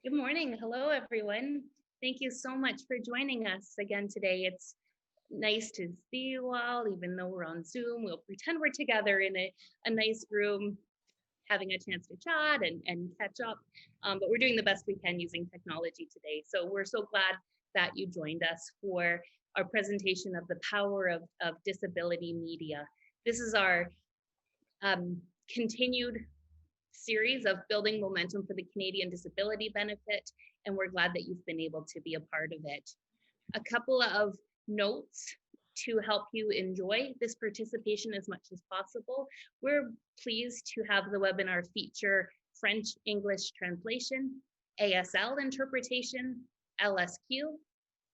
Good morning. Hello, everyone. Thank you so much for joining us again today. It's nice to see you all, even though we're on Zoom. We'll pretend we're together in a nice room, having a chance to chat and catch up. But we're doing the best we can using technology today. So we're so glad that you joined us for our presentation of the power of disability media. This is our continued series of building momentum for the Canadian disability benefit, and we're glad that you've been able to be a part of it. A couple of notes to help you enjoy this participation as much as possible. We're pleased to have the webinar feature French-English translation, ASL interpretation, LSQ,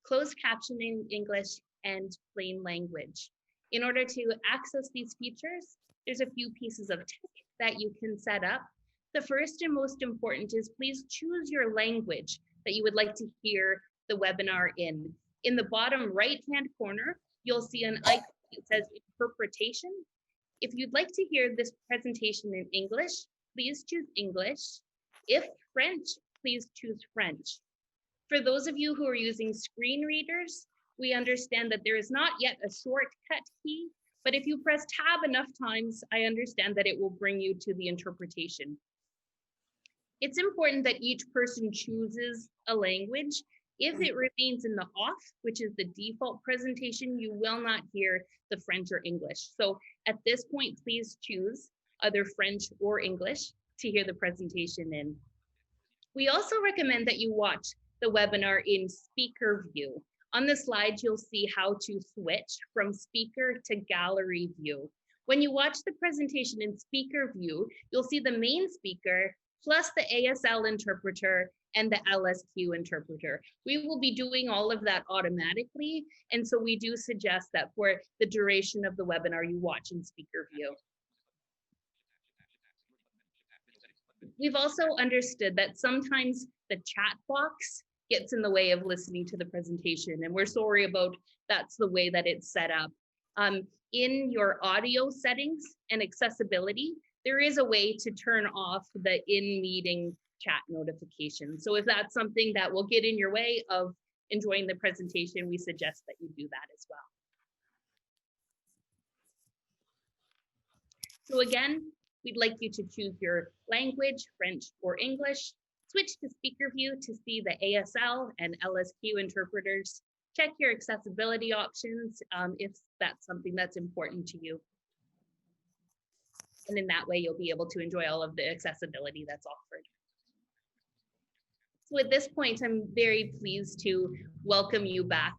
closed captioning English, and plain language. In order to access these features, there's a few pieces of tech that you can set up. The first and most important is please choose your language that you would like to hear the webinar in. In the bottom right-hand corner, you'll see an icon that says interpretation. If you'd like to hear this presentation in English, please choose English. If French, please choose French. For those of you who are using screen readers, we understand that there is not yet a shortcut key, but if you press tab enough times, I understand that it will bring you to the interpretation. It's important that each person chooses a language. If it remains in the off, which is the default presentation, you will not hear the French or English. So at this point, please choose either French or English to hear the presentation in. We also recommend that you watch the webinar in speaker view. On the slide, you'll see how to switch from speaker to gallery view. When you watch the presentation in speaker view, you'll see the main speaker plus the ASL interpreter and the LSQ interpreter. We will be doing all of that automatically, and so we do suggest that for the duration of the webinar, you watch in speaker view. We've also understood that sometimes the chat box gets in the way of listening to the presentation, and we're sorry about that's the way that it's set up. In your audio settings and accessibility, there is a way to turn off the in-meeting chat notification. So if that's something that will get in your way of enjoying the presentation, we suggest that you do that as well. So again, we'd like you to choose your language, French or English, switch to speaker view to see the ASL and LSQ interpreters, check your accessibility options if that's something that's important to you. And in that way, you'll be able to enjoy all of the accessibility that's offered. So at this point, I'm very pleased to welcome you back.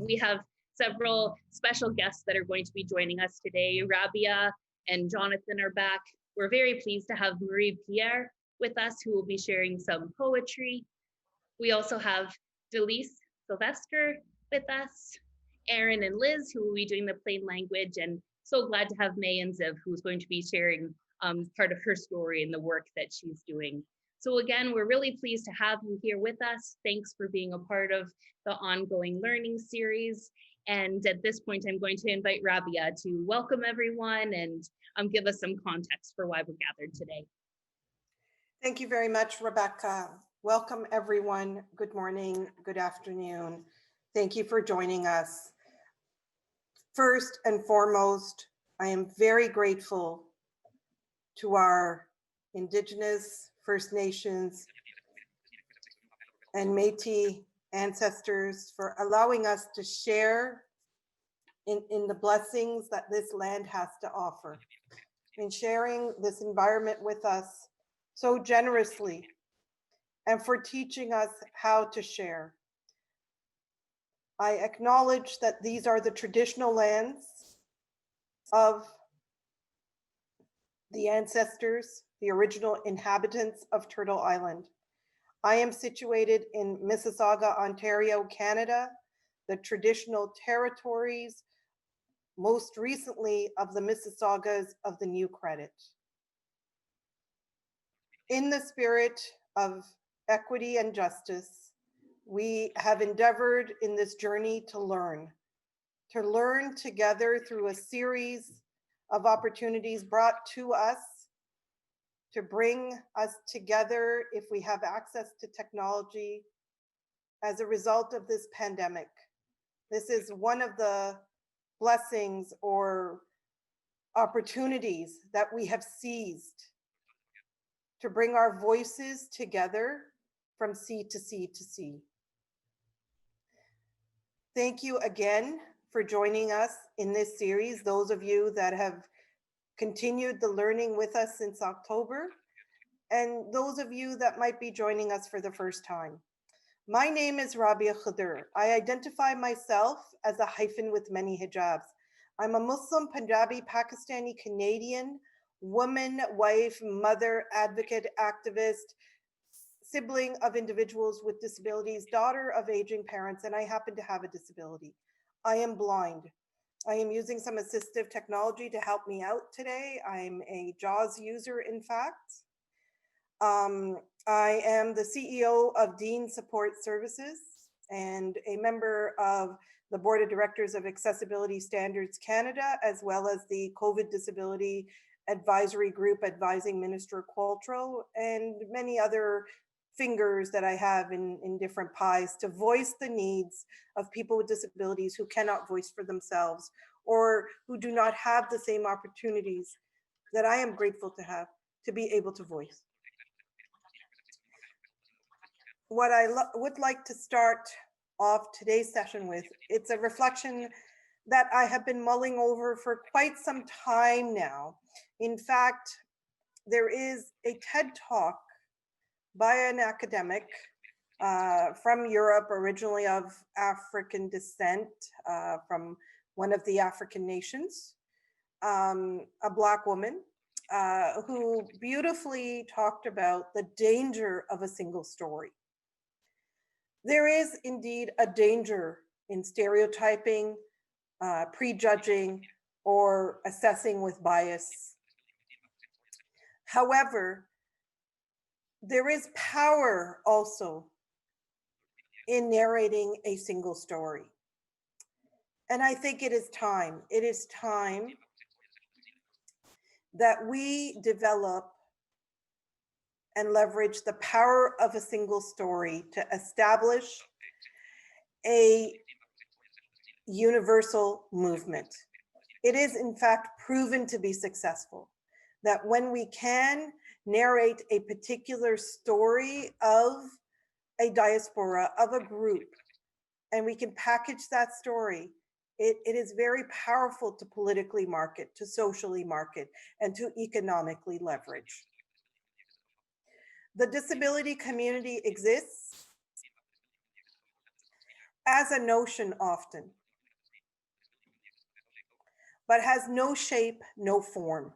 We have several special guests that are going to be joining us today. Rabia and Jonathan are back. We're very pleased to have Marie-Pierre with us, who will be sharing some poetry. We also have Delyse Sylvester with us, Aaron and Liz, who will be doing the plain language, and so glad to have May and Ziv, who's going to be sharing part of her story and the work that she's doing. So again, we're really pleased to have you here with us. Thanks for being a part of the ongoing learning series. And at this point, I'm going to invite Rabia to welcome everyone and give us some context for why we're gathered today. Thank you very much, Rebecca. Welcome, everyone. Good morning, good afternoon. Thank you for joining us. First and foremost, I am very grateful to our Indigenous, First Nations, and Métis ancestors for allowing us to share in the blessings that this land has to offer, in sharing this environment with us so generously, and for teaching us how to share. I acknowledge that these are the traditional lands of the ancestors, the original inhabitants of Turtle Island. I am situated in Mississauga, Ontario, Canada, the traditional territories, most recently of the Mississaugas of the New Credit. In the spirit of equity and justice, we have endeavored in this journey to learn together through a series of opportunities brought to us to bring us together if we have access to technology as a result of this pandemic. This is one of the blessings or opportunities that we have seized to bring our voices together from sea to sea to sea. Thank you again for joining us in this series, those of you that have continued the learning with us since October, and those of you that might be joining us for the first time. My name is Rabia Khadir. I identify myself as a hyphen with many hijabs. I'm a Muslim, Punjabi, Pakistani, Canadian, woman, wife, mother, advocate, activist, sibling of individuals with disabilities, daughter of aging parents, and I happen to have a disability. I am blind. I am using some assistive technology to help me out today. I'm a JAWS user, in fact. I am the CEO of Dean Support Services and a member of the Board of Directors of Accessibility Standards Canada, as well as the COVID Disability Advisory Group advising Minister Qualtrough, and many other fingers that I have in different pies to voice the needs of people with disabilities who cannot voice for themselves or who do not have the same opportunities that I am grateful to have to be able to voice. What I would like to start off today's session with, it's a reflection that I have been mulling over for quite some time now. In fact, there is a TED Talk by an academic from Europe, originally of African descent, from one of the African nations, a Black woman who beautifully talked about the danger of a single story. There is indeed a danger in stereotyping, prejudging, or assessing with bias. However, there is power also in narrating a single story. And I think it is time that we develop and leverage the power of a single story to establish a universal movement. It is in fact proven to be successful, that when we can narrate a particular story of a diaspora, of a group, and we can package that story, it is very powerful to politically market, to socially market, and to economically leverage. The disability community exists as a notion often, but has no shape, no form.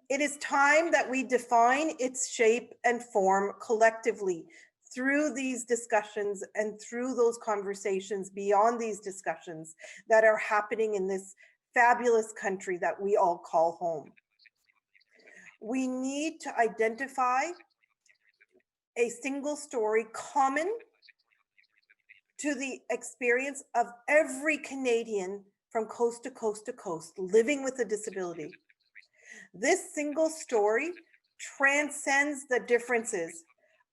It is time that we define its shape and form collectively through these discussions and through those conversations beyond these discussions that are happening in this fabulous country that we all call home. We need to identify a single story common to the experience of every Canadian from coast to coast to coast living with a disability. This single story transcends the differences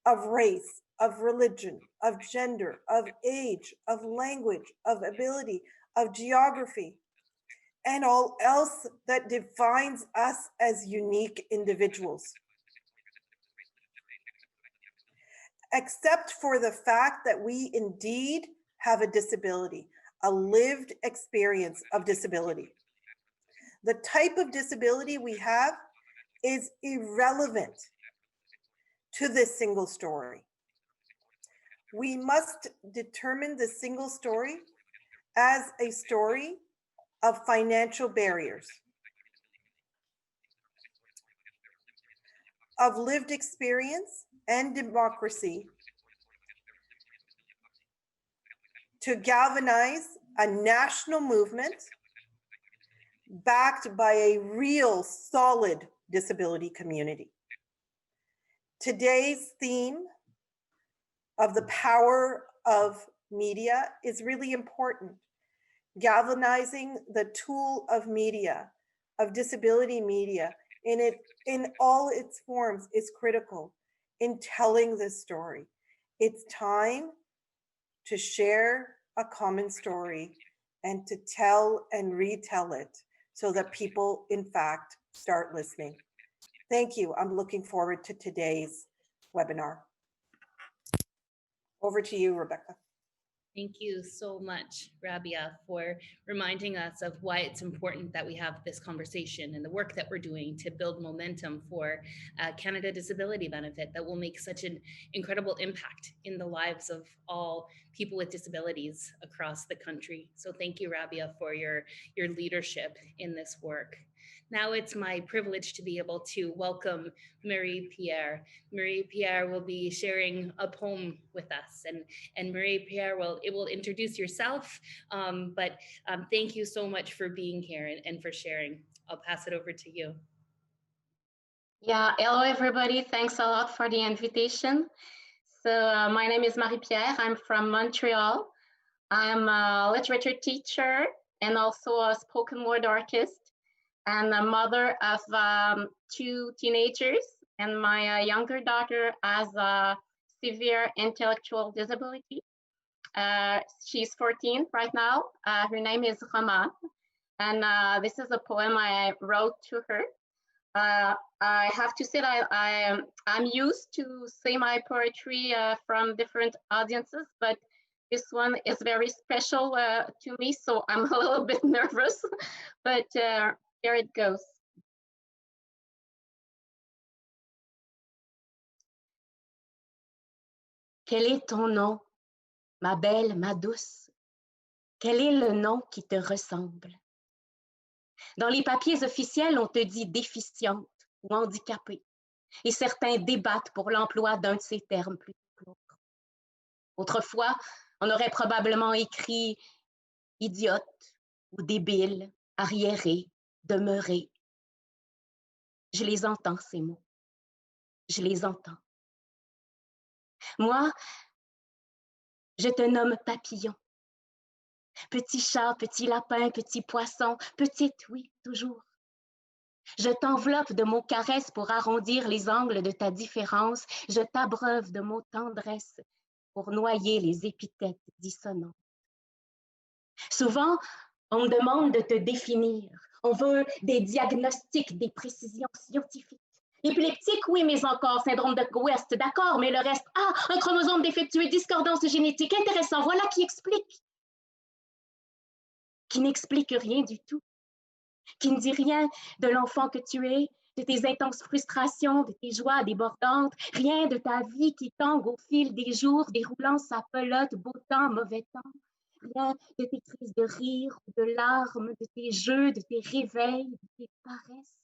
of race, of religion, of gender, of age, of language, of ability, of geography, and all else that defines us as unique individuals. Except for the fact that we indeed have a disability, a lived experience of disability. The type of disability we have is irrelevant to this single story. We must determine the single story as a story of financial barriers, of lived experience and democracy, to galvanize a national movement backed by a real solid disability community. Today's theme of the power of media is really important. Galvanizing the tool of media, of disability media, in all its forms is critical in telling this story. It's time to share a common story and to tell and retell it so that people, in fact, start listening. Thank you. I'm looking forward to today's webinar. Over to you, Rebecca. Thank you so much, Rabia, for reminding us of why it's important that we have this conversation and the work that we're doing to build momentum for Canada Disability Benefit that will make such an incredible impact in the lives of all people with disabilities across the country. So thank you, Rabia, for your leadership in this work. Now it's my privilege to be able to welcome Marie-Pierre. Marie-Pierre will be sharing a poem with us, and Marie-Pierre will introduce yourself, but thank you so much for being here and for sharing. I'll pass it over to you. Yeah, hello everybody. Thanks a lot for the invitation. So my name is Marie-Pierre. I'm from Montreal. I'm a literature teacher and also a spoken word artist and a mother of 2 teenagers. And my younger daughter has a severe intellectual disability. She's 14 right now. Her name is Roman. And this is a poem I wrote to her. I have to say that I'm used to say my poetry from different audiences, but this one is very special to me, so I'm a little bit nervous, but here it goes. Quel est ton nom, ma belle, ma douce? Quel est le nom qui te ressemble? Dans les papiers officiels, on te dit déficiente ou handicapée, et certains débattent pour l'emploi d'un de ces termes plutôt que l'autre. Autrefois, on aurait probablement écrit idiote ou débile, arriéré, demeuré. Je les entends, ces mots. Je les entends. Moi, je te nomme papillon. Petit chat, petit lapin, petit poisson, petite, oui, toujours. Je t'enveloppe de mots caresses pour arrondir les angles de ta différence. Je t'abreuve de mots tendresse pour noyer les épithètes dissonantes. Souvent, on me demande de te définir. On veut des diagnostics, des précisions scientifiques. Épileptique, oui, mais encore, syndrome de West, d'accord, mais le reste, un chromosome défectueux, discordance génétique, intéressant, voilà qui explique. Qui n'explique rien du tout. Qui ne dit rien de l'enfant que tu es, de tes intenses frustrations, de tes joies débordantes, rien de ta vie qui tangue au fil des jours, déroulant sa pelote, beau temps, mauvais temps. Rien de tes crises de rire, de larmes, de tes jeux, de tes réveils, de tes paresses.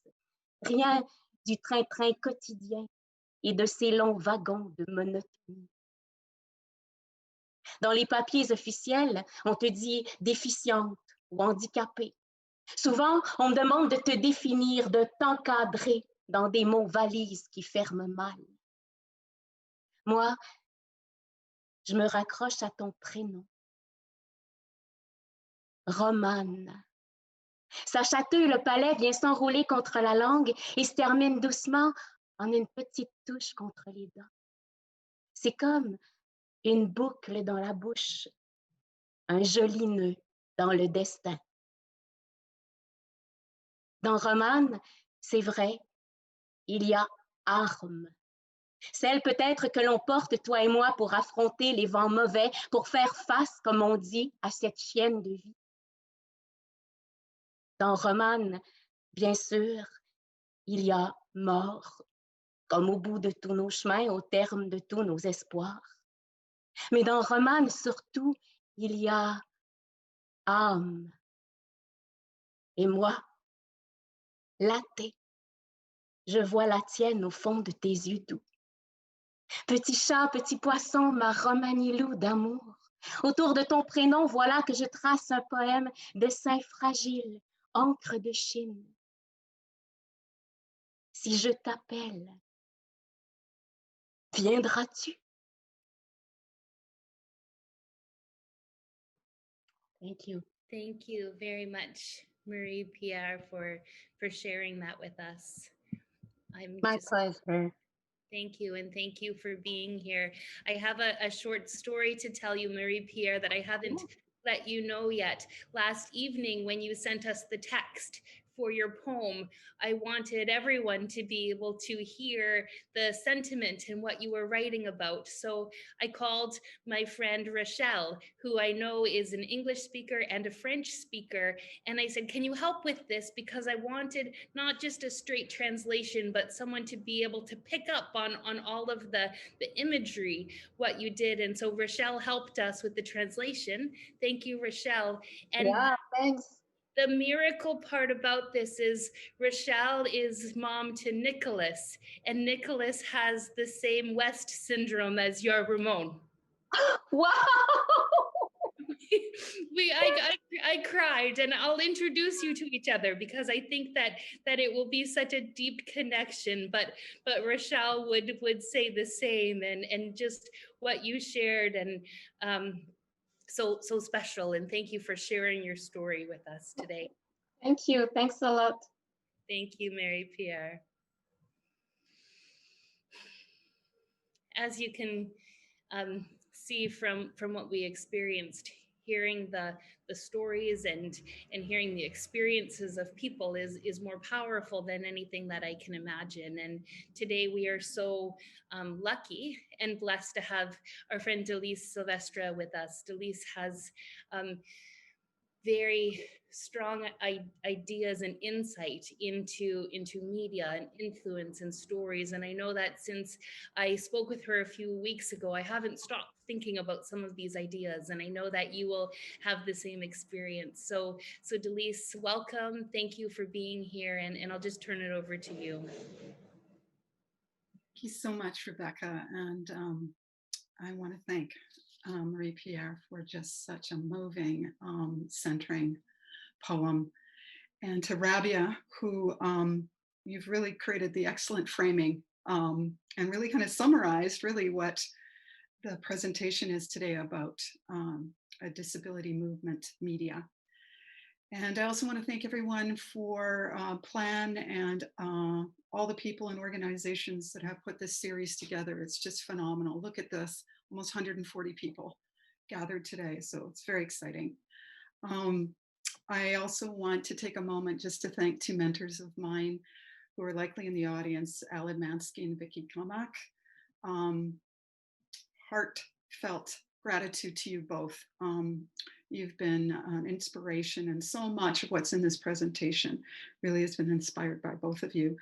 Rien du train-train quotidien et de ces longs wagons de monotonie. Dans les papiers officiels, on te dit déficiente ou handicapée. Souvent, on me demande de te définir, de t'encadrer dans des mots valises qui ferment mal. Moi, je me raccroche à ton prénom. Romane. Sa chatouille, le palais vient s'enrouler contre la langue et se termine doucement en une petite touche contre les dents. C'est comme une boucle dans la bouche, un joli nœud dans le destin. Dans Romane, c'est vrai, il y a arme. Celle peut-être que l'on porte, toi et moi, pour affronter les vents mauvais, pour faire face, comme on dit, à cette chienne de vie. Dans Romane, bien sûr, il y a mort, comme au bout de tous nos chemins, au terme de tous nos espoirs. Mais dans Romane, surtout, il y a âme. Et moi, lattée, je vois la tienne au fond de tes yeux doux. Petit chat, petit poisson, ma romanilou d'amour. Autour de ton prénom, voilà que je trace un poème de sein fragile, encre de Chine. Si je t'appelle, viendras-tu? Thank you. Thank you very much, Marie-Pierre, for sharing that with us. I'm My just pleasure. Thank you, and thank you for being here. I have a short story to tell you, Marie-Pierre, that I haven't let you know yet. Last evening, when you sent us the text for your poem, I wanted everyone to be able to hear the sentiment and what you were writing about. So I called my friend Rochelle, who I know is an English speaker and a French speaker, and I said, can you help with this? Because I wanted not just a straight translation, but someone to be able to pick up on all of the imagery, what you did. And so Rochelle helped us with the translation. Thank you, Rochelle. And Yeah, thanks. the miracle part about this is Rochelle is mom to Nicholas, and Nicholas has the same West syndrome as your Ramon. Wow. I cried, and I'll introduce you to each other because I think that it will be such a deep connection. But Rochelle would say the same, and just what you shared, and so special. And thank you for sharing your story with us today. Thank you. Thanks a lot. Thank you, Marie-Pierre. As you can see from what we experienced, hearing the stories and hearing the experiences of people is more powerful than anything that I can imagine. And today we are so lucky and blessed to have our friend Delyse Sylvester with us. Delyse has very strong ideas and insight into media and influence and stories. And I know that since I spoke with her a few weeks ago, I haven't stopped thinking about some of these ideas, and I know that you will have the same experience. So Delyse, welcome. Thank you for being here, and I'll just turn it over to you. Thank you so much, Rebecca. And I want to thank Marie-Pierre for just such a moving, centering poem. And to Rabia, who you've really created the excellent framing and really kind of summarized really what the presentation is today about a disability movement media. And I also want to thank everyone for Plan and all the people and organizations that have put this series together. It's just phenomenal. Look at this, almost 140 people gathered today. So it's very exciting. I also want to take a moment just to thank two mentors of mine who are likely in the audience, Aled Mansky and Vicky Kamak. Heartfelt gratitude to you both. You've been an inspiration, and so much of what's in this presentation really has been inspired by both of you.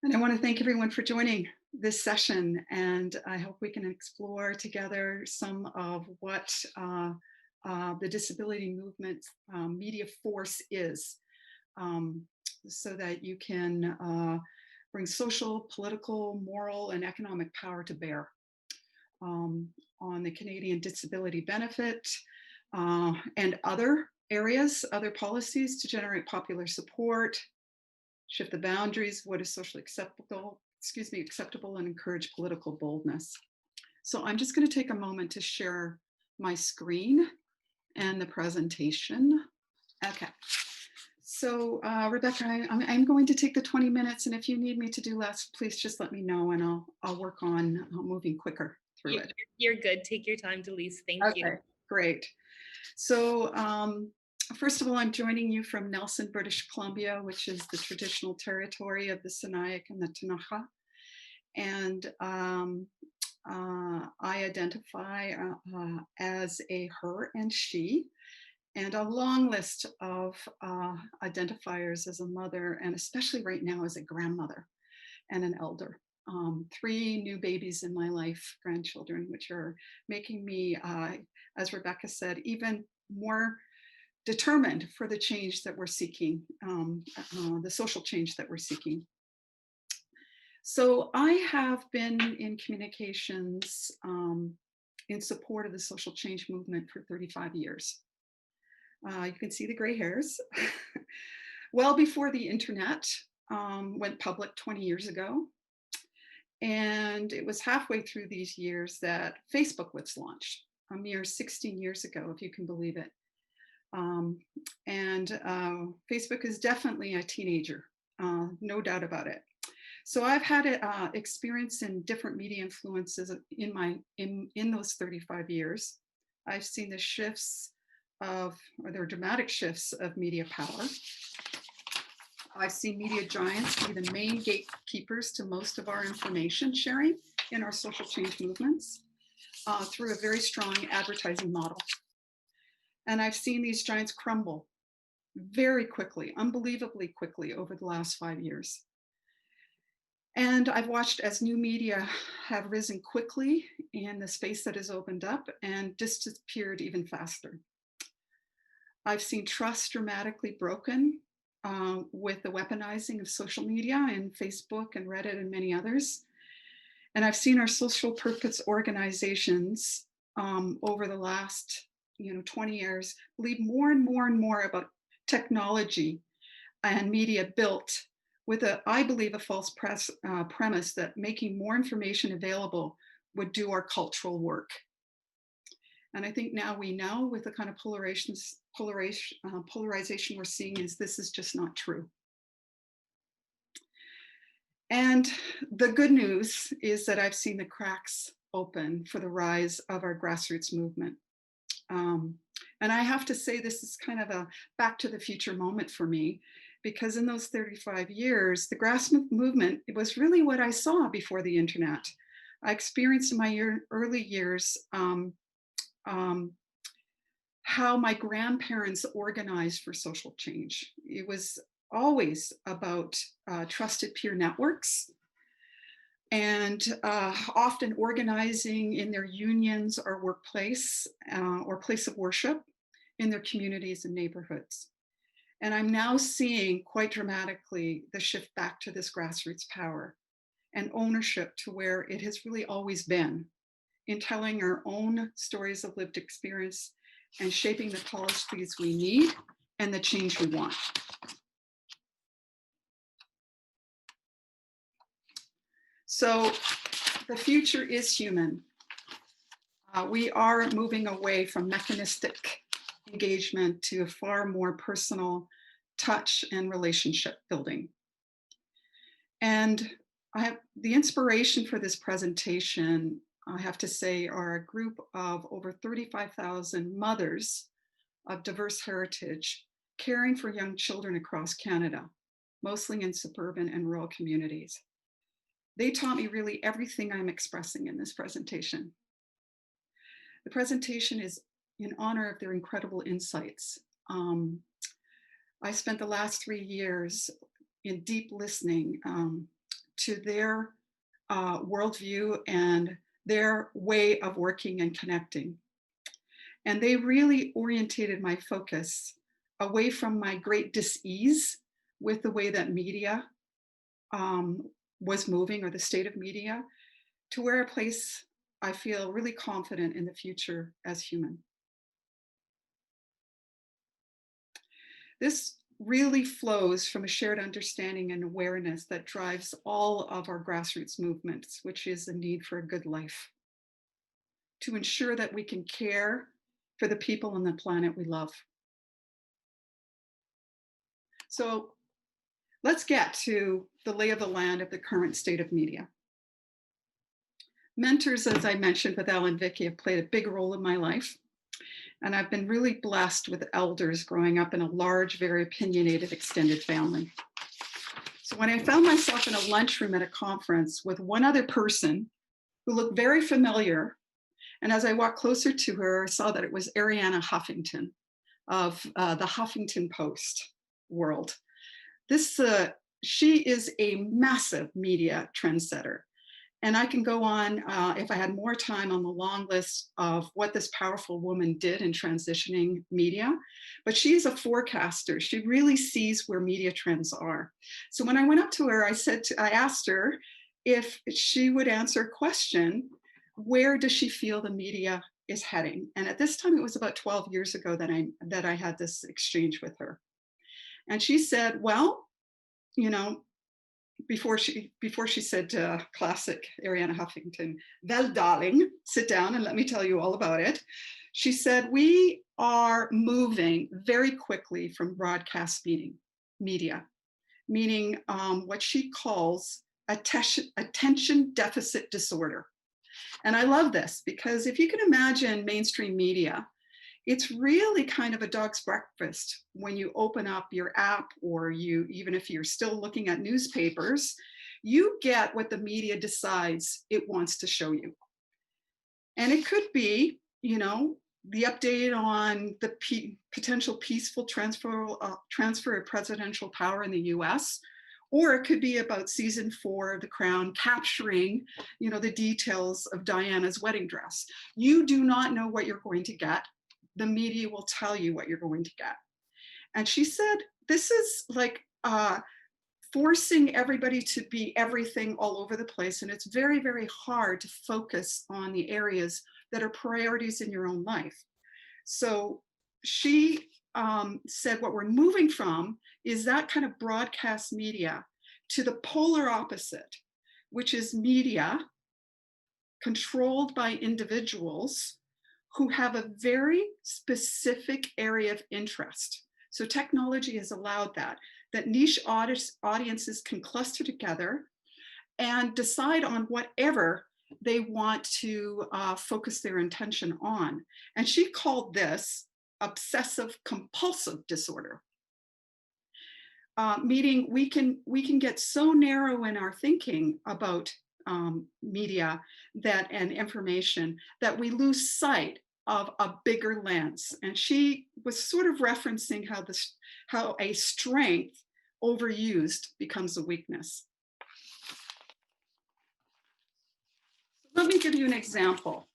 And I want to thank everyone for joining this session, and I hope we can explore together some of what the disability movement media force is, so that you can bring social, political, moral, and economic power to bear on the Canadian disability benefit and other areas, other policies to generate popular support, shift the boundaries of what is socially acceptable, and encourage political boldness. So I'm just going to take a moment to share my screen and the presentation. Okay. So Rebecca, I'm going to take the 20 minutes, and if you need me to do less, please just let me know, and I'll work on moving quicker through it. You're good. Take your time, Delyse. Thank you. Okay, great. So first of all, I'm joining you from Nelson, British Columbia, which is the traditional territory of the Sinixt and the Ktunaxa. And I identify as a her and she, and a long list of identifiers as a mother, and especially right now as a grandmother and an elder. 3 new babies in my life, grandchildren, which are making me, as Rebecca said, even more determined for the change that we're seeking, the social change that we're seeking. So I have been in communications in support of the social change movement for 35 years. You can see the gray hairs. Well before the internet went public 20 years ago. And it was halfway through these years that Facebook was launched, a mere 16 years ago, if you can believe it. Facebook is definitely a teenager, no doubt about it. So I've had experience in different media influences in those 35 years. I've seen the shifts there are dramatic shifts of media power. I've seen media giants be the main gatekeepers to most of our information sharing in our social change movements through a very strong advertising model. And I've seen these giants crumble very quickly, unbelievably quickly over the last 5 years. And I've watched as new media have risen quickly in the space that has opened up and disappeared even faster. I've seen trust dramatically broken with the weaponizing of social media and Facebook and Reddit and many others. And I've seen our social purpose organizations over the last 20 years believe more and more and more about technology and media built with I believe, a false premise that making more information available would do our cultural work. And I think now we know with the kind of polarization we're seeing this is just not true. And the good news is that I've seen the cracks open for the rise of our grassroots movement. And I have to say, this is kind of a back to the future moment for me, because in those 35 years, the grassroots movement, it was really what I saw before the internet. I experienced in my early years how my grandparents organized for social change. It was always about trusted peer networks and often organizing in their unions or workplace or place of worship in their communities and neighborhoods. And I'm now seeing quite dramatically the shift back to this grassroots power and ownership to where it has really always been, in telling our own stories of lived experience and shaping the policies we need and the change we want. So the future is human. We are moving away from mechanistic engagement to a far more personal touch and relationship building. And the inspiration for this presentation, I have to say, are a group of over 35,000 mothers of diverse heritage caring for young children across Canada, mostly in suburban and rural communities. They taught me really everything I'm expressing in this presentation. The presentation is in honor of their incredible insights. I spent the last 3 years in deep listening to their worldview and their way of working and connecting. And they really orientated my focus away from my great dis-ease with the way that media was moving, or the state of media, to where a place I feel really confident in the future as human. This really flows from a shared understanding and awareness that drives all of our grassroots movements, which is the need for a good life, to ensure that we can care for the people on the planet we love. So let's get to the lay of the land of the current state of media. Mentors, as I mentioned with Al and Vicky, have played a big role in my life. And I've been really blessed with elders growing up in a large, very opinionated, extended family. So when I found myself in a lunchroom at a conference with one other person who looked very familiar, and as I walked closer to her, I saw that it was Arianna Huffington of the Huffington Post world. She is a massive media trendsetter. And I can go on, if I had more time, on the long list of what this powerful woman did in transitioning media, but she's a forecaster. She really sees where media trends are. So when I went up to her, I asked her if she would answer a question: where does she feel the media is heading? And at this time, it was about 12 years ago that I had this exchange with her. And she said, well, before she said classic Arianna Huffington, well, darling, sit down and let me tell you all about it. She said, we are moving very quickly from broadcast media, meaning what she calls attention deficit disorder. And I love this because if you can imagine mainstream media, it's really kind of a dog's breakfast when you open up your app, or even if you're still looking at newspapers, you get what the media decides it wants to show you. And it could be, the update on the potential peaceful transfer of presidential power in the US, or it could be about season 4 of The Crown capturing, the details of Diana's wedding dress. You do not know what you're going to get. The media will tell you what you're going to get. And she said, this is like forcing everybody to be everything all over the place. And it's very, very hard to focus on the areas that are priorities in your own life. So she said what we're moving from is that kind of broadcast media to the polar opposite, which is media controlled by individuals who have a very specific area of interest. So technology has allowed that niche audiences can cluster together and decide on whatever they want to focus their attention on. And she called this obsessive compulsive disorder. Meaning we can get so narrow in our thinking about media and information that we lose sight of a bigger lens. And she was sort of referencing how a strength overused becomes a weakness. Let me give you an example.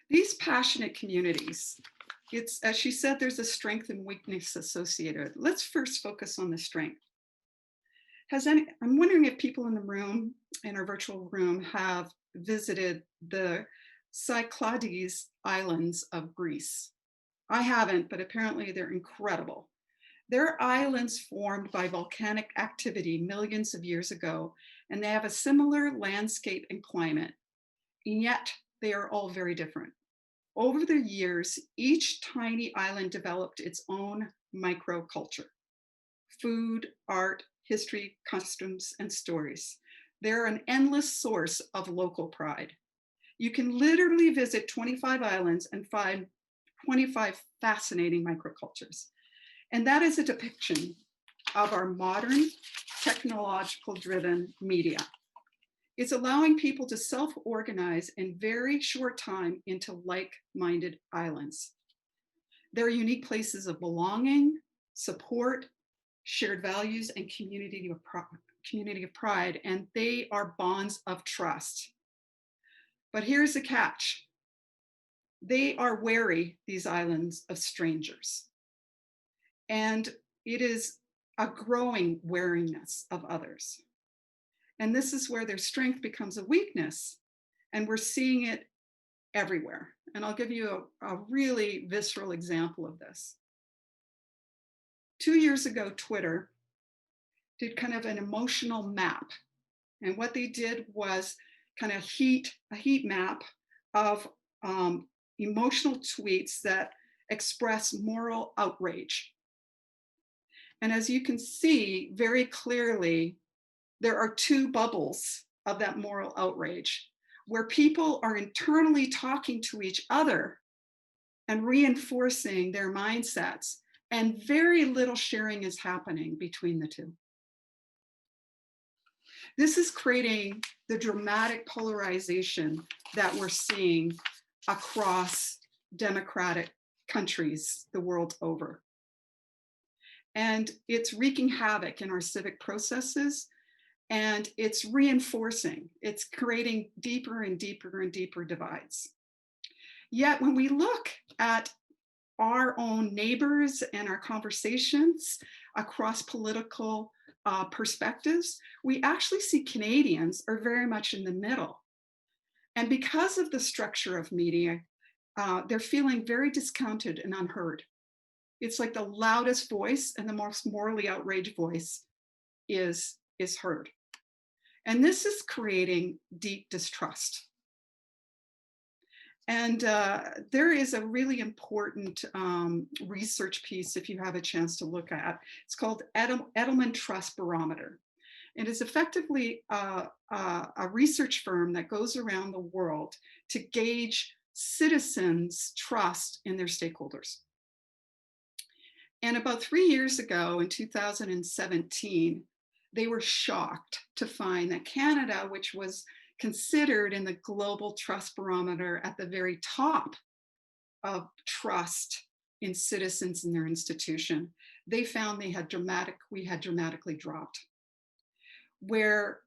These passionate communities, as she said, there's a strength and weakness associated. Let's first focus on the strength. I'm wondering if people in the room, in our virtual room, have visited the Cyclades Islands of Greece. I haven't, but apparently they're incredible. They're islands formed by volcanic activity millions of years ago, and they have a similar landscape and climate, and yet they are all very different. Over the years, each tiny island developed its own microculture: food, art, history, customs, and stories. They're an endless source of local pride. You can literally visit 25 islands and find 25 fascinating microcultures. And that is a depiction of our modern, technological-driven media. It's allowing people to self-organize in very short time into like-minded islands. They're unique places of belonging, support, shared values, and community of pride, and they are bonds of trust. But here's the catch. They are wary, these islands, of strangers. And it is a growing wariness of others. And this is where their strength becomes a weakness, and we're seeing it everywhere. And I'll give you a really visceral example of this. 2 years ago, Twitter did kind of an emotional map. And what they did was kind of a heat map of emotional tweets that express moral outrage. And as you can see very clearly, there are 2 bubbles of that moral outrage where people are internally talking to each other and reinforcing their mindsets, and very little sharing is happening between the 2. This is creating the dramatic polarization that we're seeing across democratic countries the world over. And it's wreaking havoc in our civic processes, and it's reinforcing, it's creating deeper and deeper and deeper divides. Yet when we look at our own neighbors and our conversations across political perspectives, we actually see Canadians are very much in the middle. And because of the structure of media, they're feeling very discounted and unheard. It's like the loudest voice and the most morally outraged voice is heard. And this is creating deep distrust. And there is a really important research piece, if you have a chance to look at. It's called Edelman Trust Barometer. It is effectively a research firm that goes around the world to gauge citizens' trust in their stakeholders. And about 3 years ago, in 2017, they were shocked to find that Canada, which was considered in the global trust barometer at the very top of trust in citizens in their institution, they found we had dramatically dropped. Where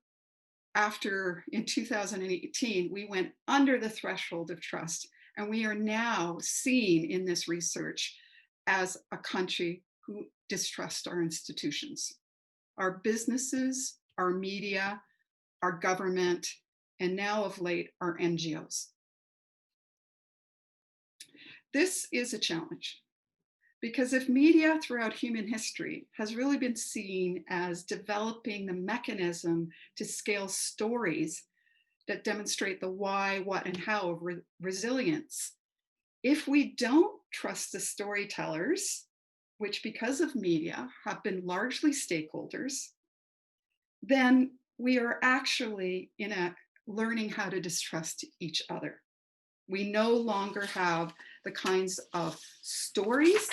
after in 2018, we went under the threshold of trust, and we are now seen in this research as a country who distrust our institutions, our businesses, our media, our government, and now of late, our NGOs. This is a challenge, because if media throughout human history has really been seen as developing the mechanism to scale stories that demonstrate the why, what, and how of resilience, if we don't trust the storytellers, which because of media have been largely stakeholders, then we are actually learning how to distrust each other. We no longer have the kinds of stories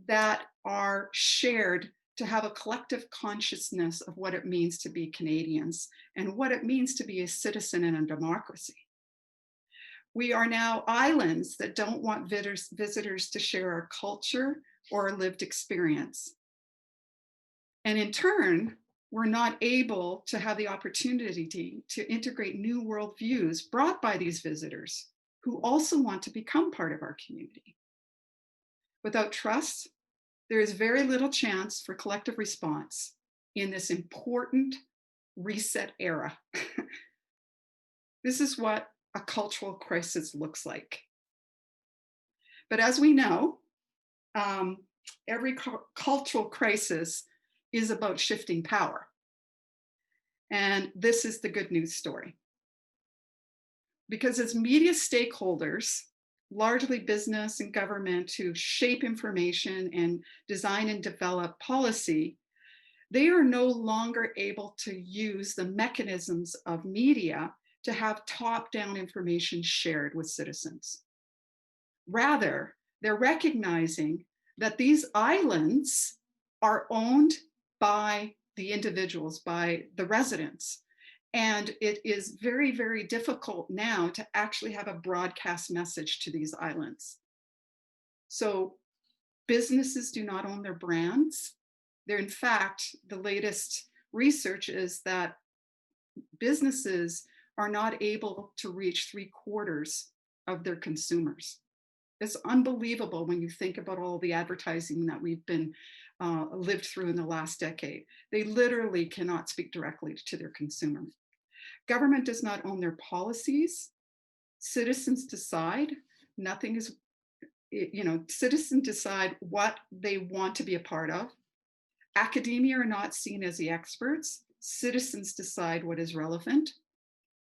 that are shared to have a collective consciousness of what it means to be Canadians and what it means to be a citizen in a democracy. We are now islands that don't want visitors to share our culture or our lived experience. And in turn, we're not able to have the opportunity to integrate new worldviews brought by these visitors who also want to become part of our community. Without trust, there is very little chance for collective response in this important reset era. This is what a cultural crisis looks like. But as we know, every cultural crisis is about shifting power. And this is the good news story. Because as media stakeholders, largely business and government who shape information and design and develop policy, they are no longer able to use the mechanisms of media to have top-down information shared with citizens. Rather, they're recognizing that these islands are owned by the individuals, by the residents. And it is very, very difficult now to actually have a broadcast message to these islands. So businesses do not own their brands. They're, in fact, the latest research is that businesses are not able to reach 3/4 of their consumers. It's unbelievable when you think about all the advertising that we've been lived through in the last decade. They literally cannot speak directly to their consumer. Government does not own their policies. Citizens decide. Nothing is, citizens decide what they want to be a part of. Academia are not seen as the experts. Citizens decide what is relevant.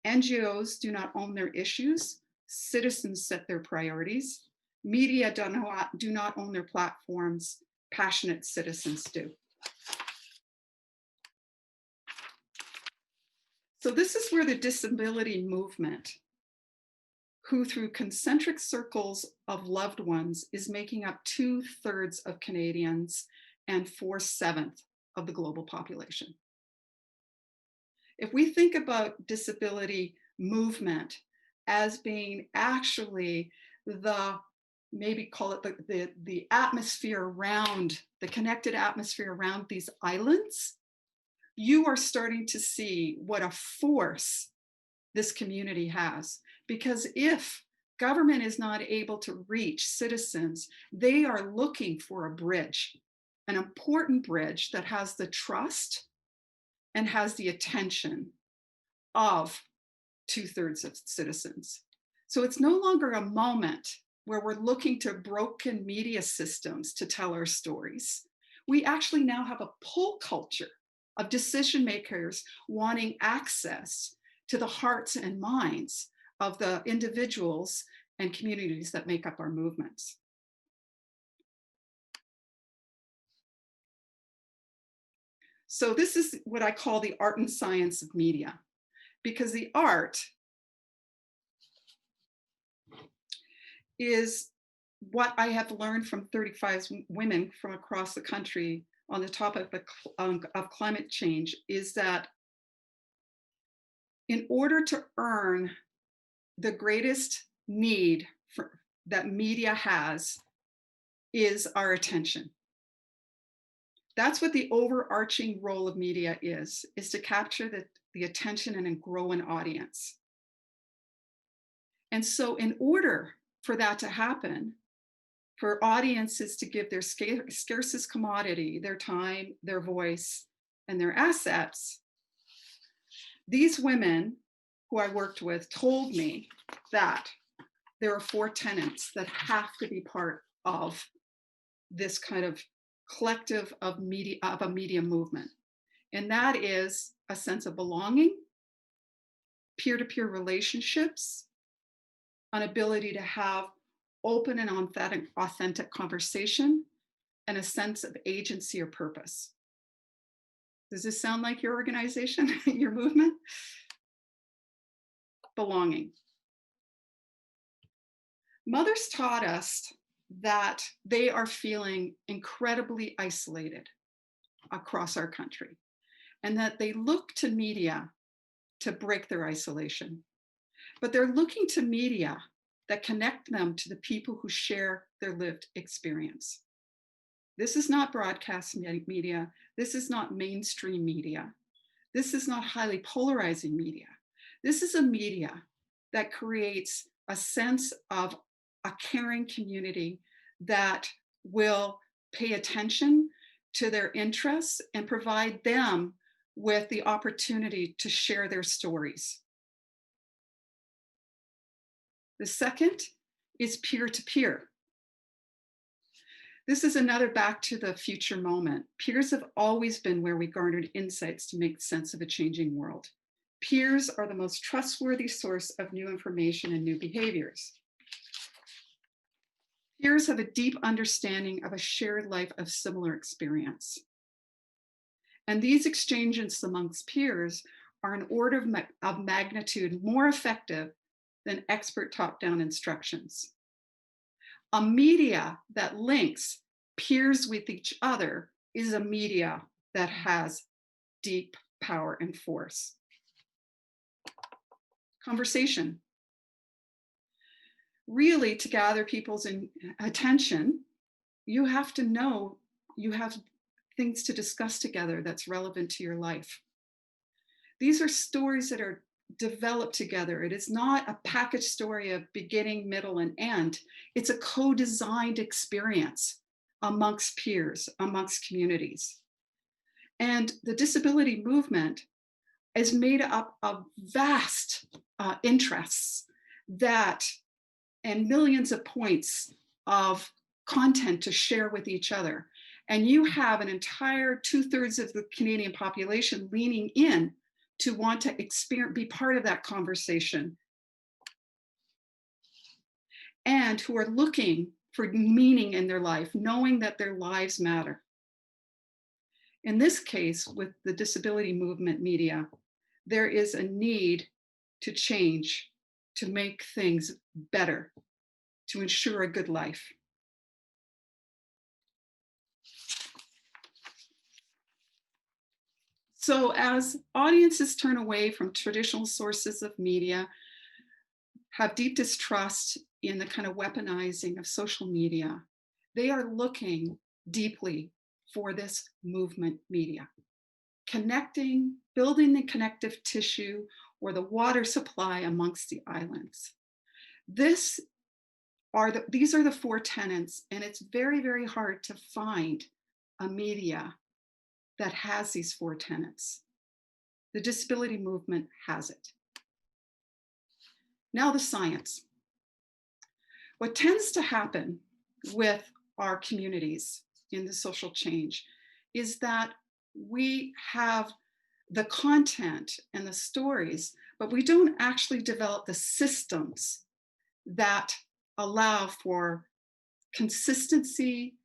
NGOs do not own their issues. Citizens set their priorities. Media do not own their platforms. Passionate citizens do. So this is where the disability movement, who through concentric circles of loved ones is making up 2/3 of Canadians and 4/7 of the global population. If we think about disability movement as being actually maybe call it the atmosphere around, the connected atmosphere around these islands, you are starting to see what a force this community has. Because if government is not able to reach citizens, they are looking for a bridge, an important bridge that has the trust and has the attention of 2/3 of citizens. So it's no longer a moment where we're looking to broken media systems to tell our stories. We actually now have a pull culture of decision makers wanting access to the hearts and minds of the individuals and communities that make up our movements. So this is what I call the art and science of media, because the art is what I have learned from 35 women from across the country on the topic of climate change, is that in order to earn the greatest need that media has is our attention. That's what the overarching role of media is to capture the attention and grow an audience. And so in order for that to happen, for audiences to give their scarcest commodity, their time, their voice, and their assets, these women who I worked with told me that there are 4 tenets that have to be part of this kind of collective of a media movement. And that is a sense of belonging, peer-to-peer relationships, an ability to have open and authentic conversation, and a sense of agency or purpose. Does this sound like your organization, your movement? Belonging. Mothers taught us that they are feeling incredibly isolated across our country, and that they look to media to break their isolation. But they're looking to media that connect them to the people who share their lived experience. This is not broadcast media. This is not mainstream media. This is not highly polarizing media. This is a media that creates a sense of a caring community that will pay attention to their interests and provide them with the opportunity to share their stories. The second is peer-to-peer. This is another back to the future moment. Peers have always been where we garnered insights to make sense of a changing world. Peers are the most trustworthy source of new information and new behaviors. Peers have a deep understanding of a shared life of similar experience. And these exchanges amongst peers are an order of magnitude more effective than expert top-down instructions. A media that links peers with each other is a media that has deep power and force. Conversation. Really, to gather people's attention, you have to know you have things to discuss together that's relevant to your life. These are stories that are developed together. It is not a packaged story of beginning, middle, and end. It's a co-designed experience amongst peers, amongst communities. And the disability movement is made up of vast interests and millions of points of content to share with each other. And you have an entire 2/3 of the Canadian population leaning in to want to be part of that conversation, and who are looking for meaning in their life, knowing that their lives matter. In this case, with the disability movement media, there is a need to change, to make things better, to ensure a good life. So as audiences turn away from traditional sources of media, have deep distrust in the kind of weaponizing of social media, they are looking deeply for this movement media. Connecting, building the connective tissue or the water supply amongst the islands. These are the 4 tenets, and it's very, very hard to find a media that has these 4 tenets. The disability movement has it. Now the science. What tends to happen with our communities in the social change is that we have the content and the stories, but we don't actually develop the systems that allow for consistency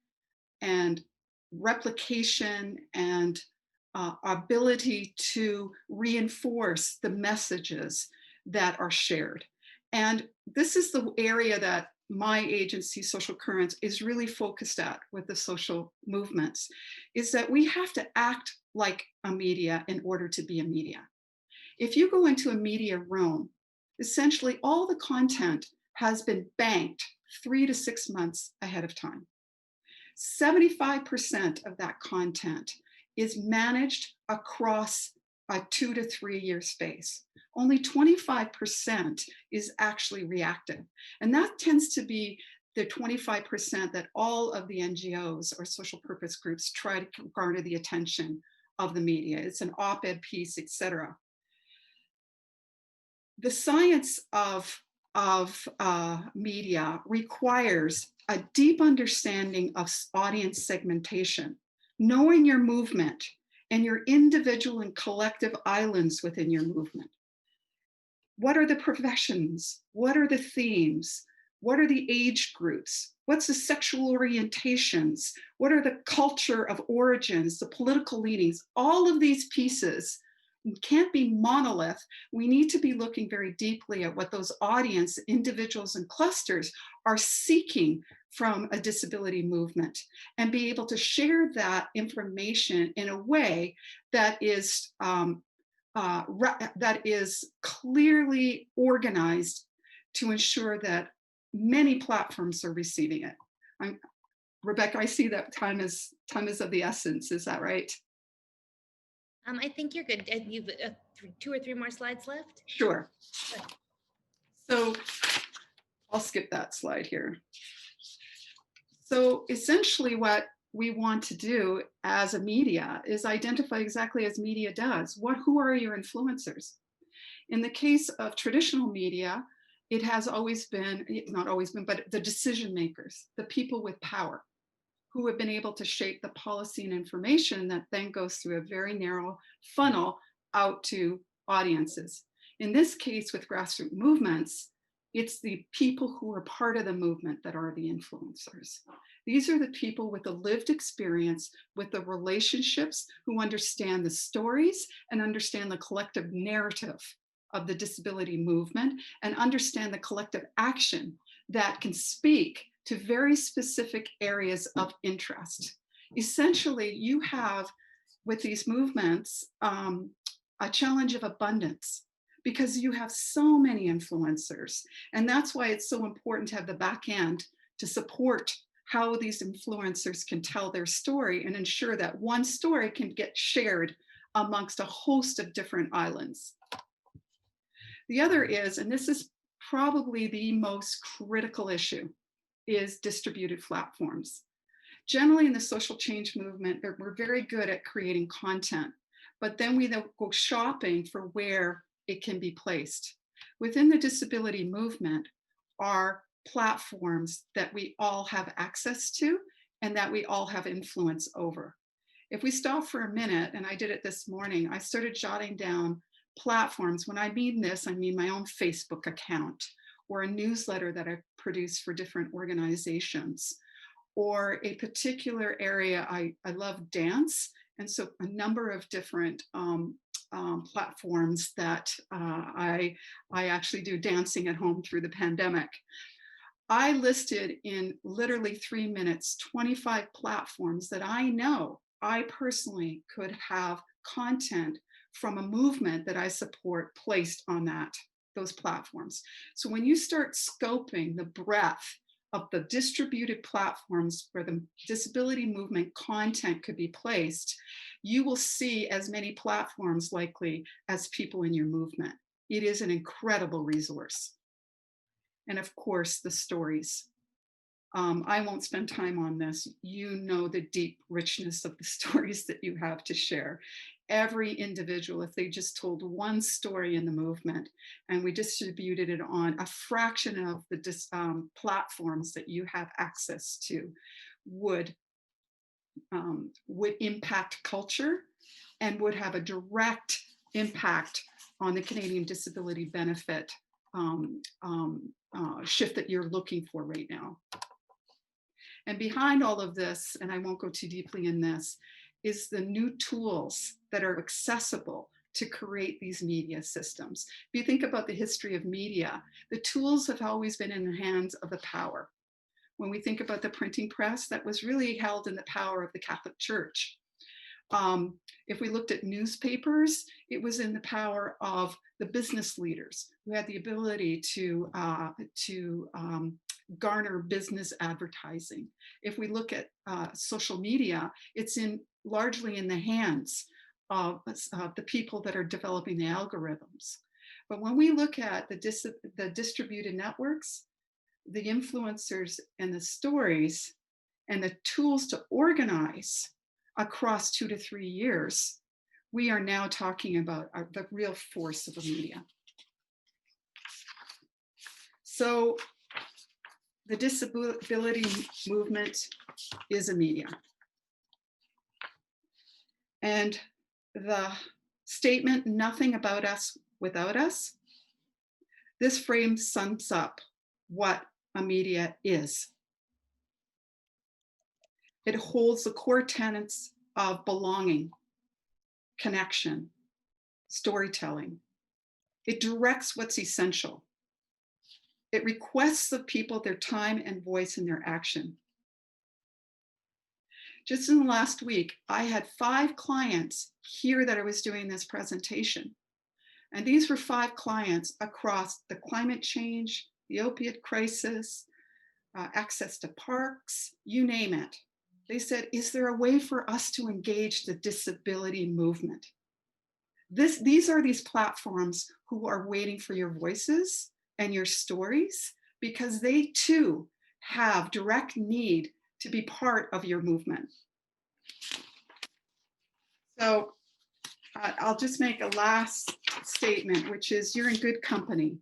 and replication and ability to reinforce the messages that are shared. And this is the area that my agency, Social Currents, is really focused at with the social movements, is that we have to act like a media in order to be a media. If you go into a media room, essentially all the content has been banked 3 to 6 months ahead of time. 75% of that content is managed across a 2 to 3 year space. Only 25% is actually reactive. And that tends to be the 25% that all of the NGOs or social purpose groups try to garner the attention of the media. It's an op-ed piece, etc. The science of media requires a deep understanding of audience segmentation, knowing your movement and your individual and collective islands within your movement. What are the professions? What are the themes? What are the age groups? What's the sexual orientations? What are the culture of origins, the political leanings? All of these pieces can't be monolith. We need to be looking very deeply at what those audience, individuals, and clusters are seeking from a disability movement, and be able to share that information in a way that is clearly organized to ensure that many platforms are receiving it. Rebecca, I see that time is of the essence. Is that right? I think you're good. You've 2 or 3 more slides left. Sure. So I'll skip that slide here. So essentially what we want to do as a media is identify exactly as media does. Who are your influencers? In the case of traditional media, it has always been, not always been, but the decision makers, the people with power, who have been able to shape the policy and information that then goes through a very narrow funnel out to audiences. In this case, with grassroots movements, it's the people who are part of the movement that are the influencers. These are the people with the lived experience, with the relationships, who understand the stories and understand the collective narrative of the disability movement, and understand the collective action that can speak to very specific areas of interest. Essentially, you have, with these movements, a challenge of abundance, because you have so many influencers. And that's why it's so important to have the back end to support how these influencers can tell their story and ensure that one story can get shared amongst a host of different islands. The other is, and this is probably the most critical issue, is distributed platforms. Generally in the social change movement, we're very good at creating content, but then we go shopping for where it can be placed. Within the disability movement are platforms that we all have access to and that we all have influence over. If we stop for a minute, and I did it this morning, I started jotting down platforms. When I mean this, I mean my own Facebook account, or a newsletter that I produce for different organizations, or a particular area. I love dance, and so a number of different platforms that I actually do dancing at home through the pandemic. I listed in literally 3 minutes 25 platforms that I know I personally could have content from a movement that I support placed on those platforms. So when you start scoping the breadth of the distributed platforms where the disability movement content could be placed, you will see as many platforms likely as people in your movement. It is an incredible resource. And of course, the stories. I won't spend time on this. You know the deep richness of the stories that you have to share. Every individual, if they just told one story in the movement and we distributed it on a fraction of the platforms that you have access to, would impact culture and would have a direct impact on the Canadian disability benefit shift that you're looking for right now. And behind all of this, and I won't go too deeply in this, is the new tools that are accessible to create these media systems. If you think about the history of media, the tools have always been in the hands of the power. When we think about the printing press, that was really held in the power of the Catholic Church. If we looked at newspapers, it was in the power of the business leaders who had the ability to garner business advertising. If we look at social media, it's largely in the hands of the people that are developing the algorithms. But when we look at the distributed networks, the influencers and the stories and the tools to organize across 2 to 3 years, we are now talking about the real force of the media. So the disability movement is a media. And the statement, "Nothing about us without us," this frame sums up what a media is. It holds the core tenets of belonging, connection, storytelling. It directs what's essential. It requests of people their time and voice in their action. Just in the last week, I had 5 clients here that I was doing this presentation. And these were 5 clients across the climate change, the opiate crisis, access to parks, you name it. They said, is there a way for us to engage the disability movement? These are these platforms who are waiting for your voices and your stories, because they too have direct need to be part of your movement. So I'll just make a last statement, which is you're in good company.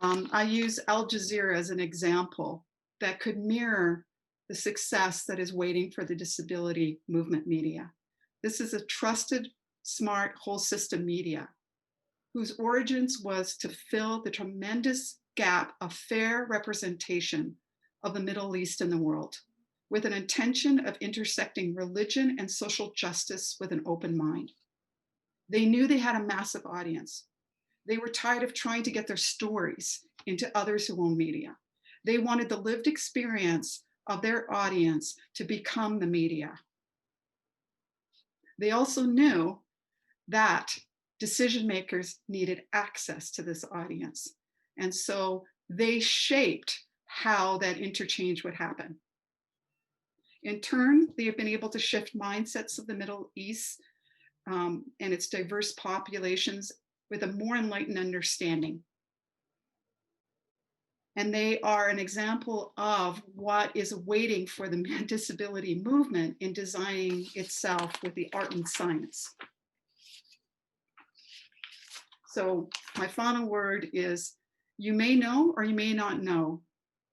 I use Al Jazeera as an example that could mirror the success that is waiting for the disability movement media. This is a trusted, smart, whole system media whose origins was to fill the tremendous gap of fair representation of the Middle East and the world, with an intention of intersecting religion and social justice with an open mind. They knew they had a massive audience. They were tired of trying to get their stories into others who own media. They wanted the lived experience of their audience to become the media. They also knew that decision makers needed access to this audience. And so they shaped how that interchange would happen. In turn, they have been able to shift mindsets of the Middle East and its diverse populations with a more enlightened understanding. And they are an example of what is waiting for the disability movement in designing itself with the art and science. So my final word is, you may know or you may not know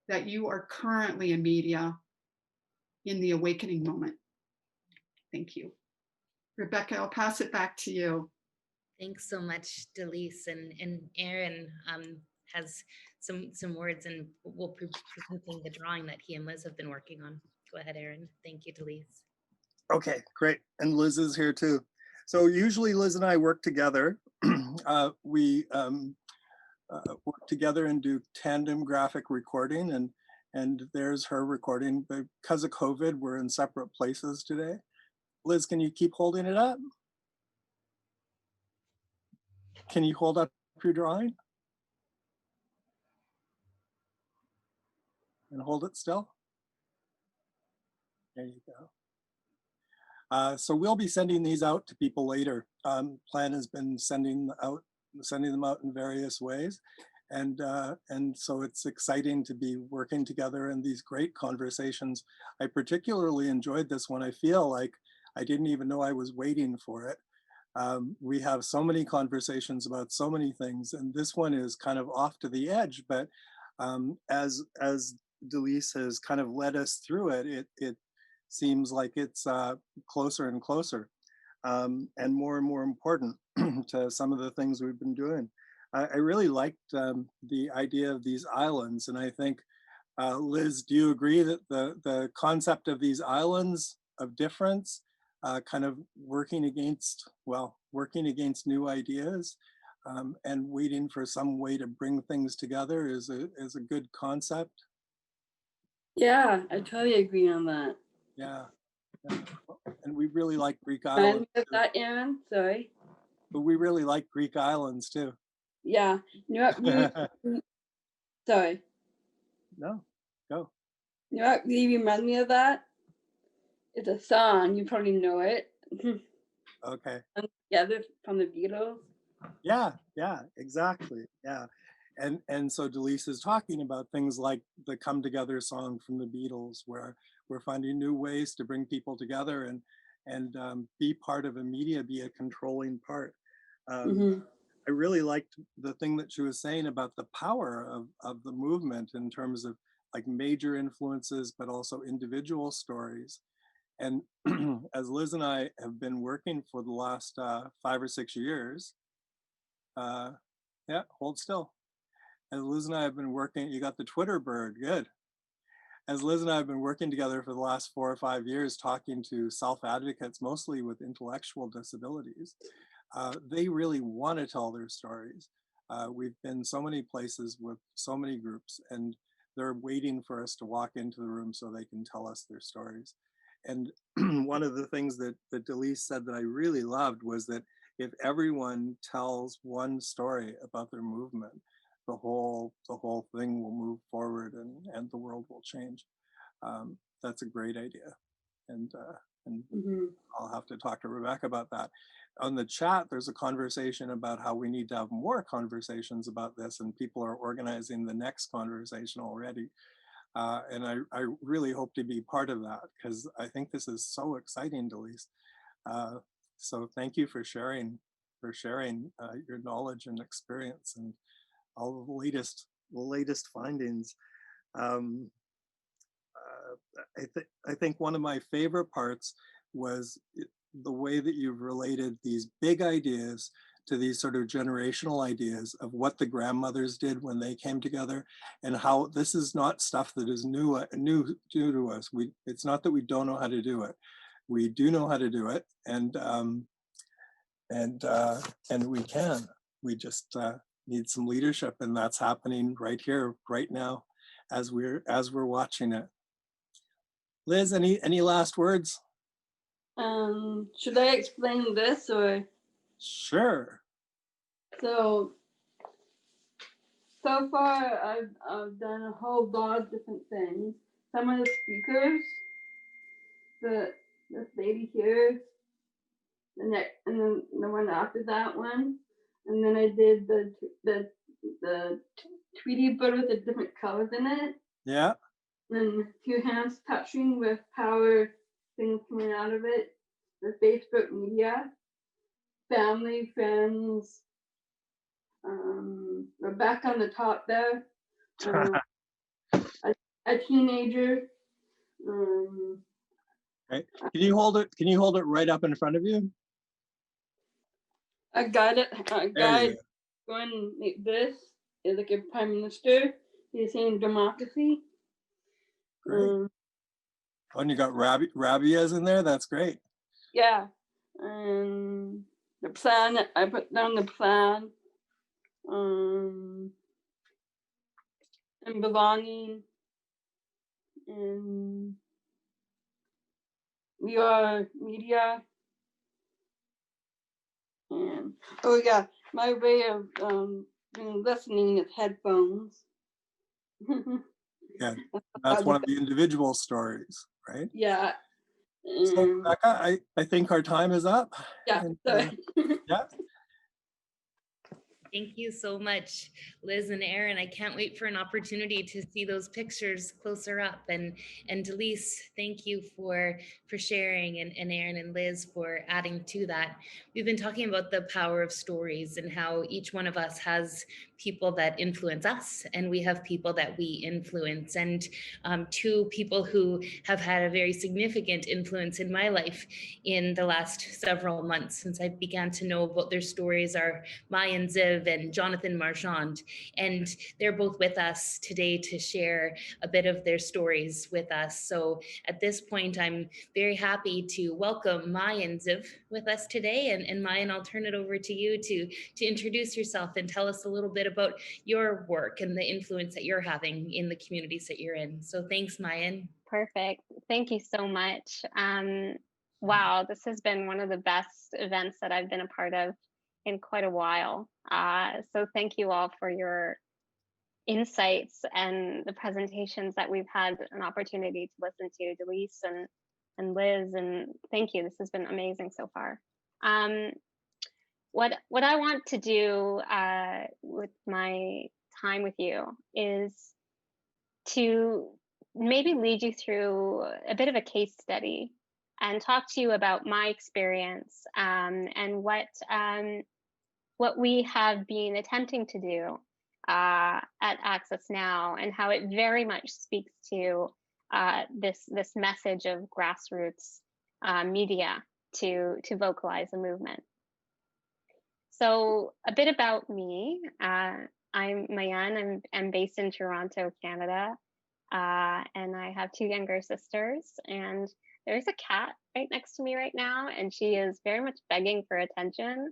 that you are currently a media in the awakening moment. Thank you. Rebecca, I'll pass it back to you. Thanks so much, Delyse. And Aaron has some words, and we'll be presenting the drawing that he and Liz have been working on. Go ahead, Aaron. Thank you, Delyse. Okay, great. And Liz is here too. So usually Liz and I work together. We work together and do tandem graphic recording, and there's her recording. But because of COVID, we're in separate places today. Liz, can you keep holding it up? Can you hold up your drawing? And hold it still. There you go. So we'll be sending these out to people later. Plan has been sending them out in various ways. And so it's exciting to be working together in these great conversations. I particularly enjoyed this one. I feel like I didn't even know I was waiting for it. We have so many conversations about so many things, and this one is kind of off to the edge, but as Delyse has kind of led us through it, it seems like it's closer and closer and more important to some of the things we've been doing. I really liked the idea of these islands, and I think, Liz, do you agree that the concept of these islands of difference, kind of working against new ideas, and waiting for some way to bring things together is a good concept? Yeah, I totally agree on that. Yeah. Yeah. And we really like Greek Remind islands, me of too. that, Aaron. Sorry. But we really like Greek islands too. Yeah. You know what? Sorry. No, go. You know what really reminds me of that? It's a song. You probably know it. Okay. Yeah, this from the Beatles. Yeah, exactly. Yeah. And so Delyse is talking about things like the Come Together song from the Beatles, where we're finding new ways to bring people together and be part of a media, be a controlling part. Mm-hmm. I really liked the thing that she was saying about the power of the movement in terms of like major influences, but also individual stories. And as Liz and I have been working for the last 5 or 6 years, yeah, hold still. As Liz and I have been working, you got the Twitter bird, good. As Liz and I have been working together for the last 4 or 5 years, talking to self-advocates, mostly with intellectual disabilities, they really want to tell their stories. We've been so many places with so many groups, and they're waiting for us to walk into the room so they can tell us their stories. And one of the things that Delyse said that I really loved was that if everyone tells one story about their movement, the whole thing will move forward and the world will change. That's a great idea. And Mm-hmm. I'll have to talk to Rebecca about that. On the chat, there's a conversation about how we need to have more conversations about this, and people are organizing the next conversation already. And I really hope to be part of that, because I think this is so exciting, Delyse. So thank you for sharing your knowledge and experience and all the latest findings. I think one of my favorite parts was the way that you've related these big ideas to these sort of generational ideas of what the grandmothers did when they came together, and how this is not stuff that is new to us. It's not that we don't know how to do it. We do know how to do it, and we can. We just need some leadership, and that's happening right here, right now, as we're watching it. Liz, any last words? Should I explain this or? Sure. So far I've done a whole lot of different things. Some of the speakers, this lady here, and then the one after that one, and then I did the Tweety bird with the different colors in it. Yeah. And 2 hands touching with power things coming out of it. The Facebook media, family, friends, Rebecca on the top there, a teenager. Right. Can you hold it right up in front of you? A guy going like this is like a prime minister. He's saying democracy. Great. Oh, and you got Rabia's in there. That's great. Yeah, and the plan. I put down the plan. And belonging, and we are media. And oh yeah, my way of listening is headphones. Yeah, that's one of the individual stories, right? Yeah. So Rebecca, I think our time is up. Yeah. And, yeah. Thank you so much, Liz and Aaron. I can't wait for an opportunity to see those pictures closer up. And Delyse, thank you for sharing, and Aaron and Liz for adding to that. We've been talking about the power of stories and how each one of us has people that influence us, and we have people that we influence. And 2 people who have had a very significant influence in my life in the last several months since I began to know about their stories are Maya and Ziv. Representative and Jonathan Marchand, and they're both with us today to share a bit of their stories with us. So at this point, I'm very happy to welcome Mayan Ziv with us today. And Mayan, I'll turn it over to you to introduce yourself and tell us a little bit about your work and the influence that you're having in the communities that you're in. So thanks, Mayan. Perfect. Thank you so much. Wow, this has been one of the best events that I've been a part of in quite a while. So thank you all for your insights and the presentations that we've had an opportunity to listen to, Delyse and Liz, and thank you. This has been amazing so far. What I want to do with my time with you is to maybe lead you through a bit of a case study and talk to you about my experience and what we have been attempting to do at Access Now, and how it very much speaks to this message of grassroots media to vocalize the movement. So a bit about me. I'm Mayan. I'm based in Toronto, Canada, and I have two younger sisters. And there's a cat right next to me right now, and she is very much begging for attention.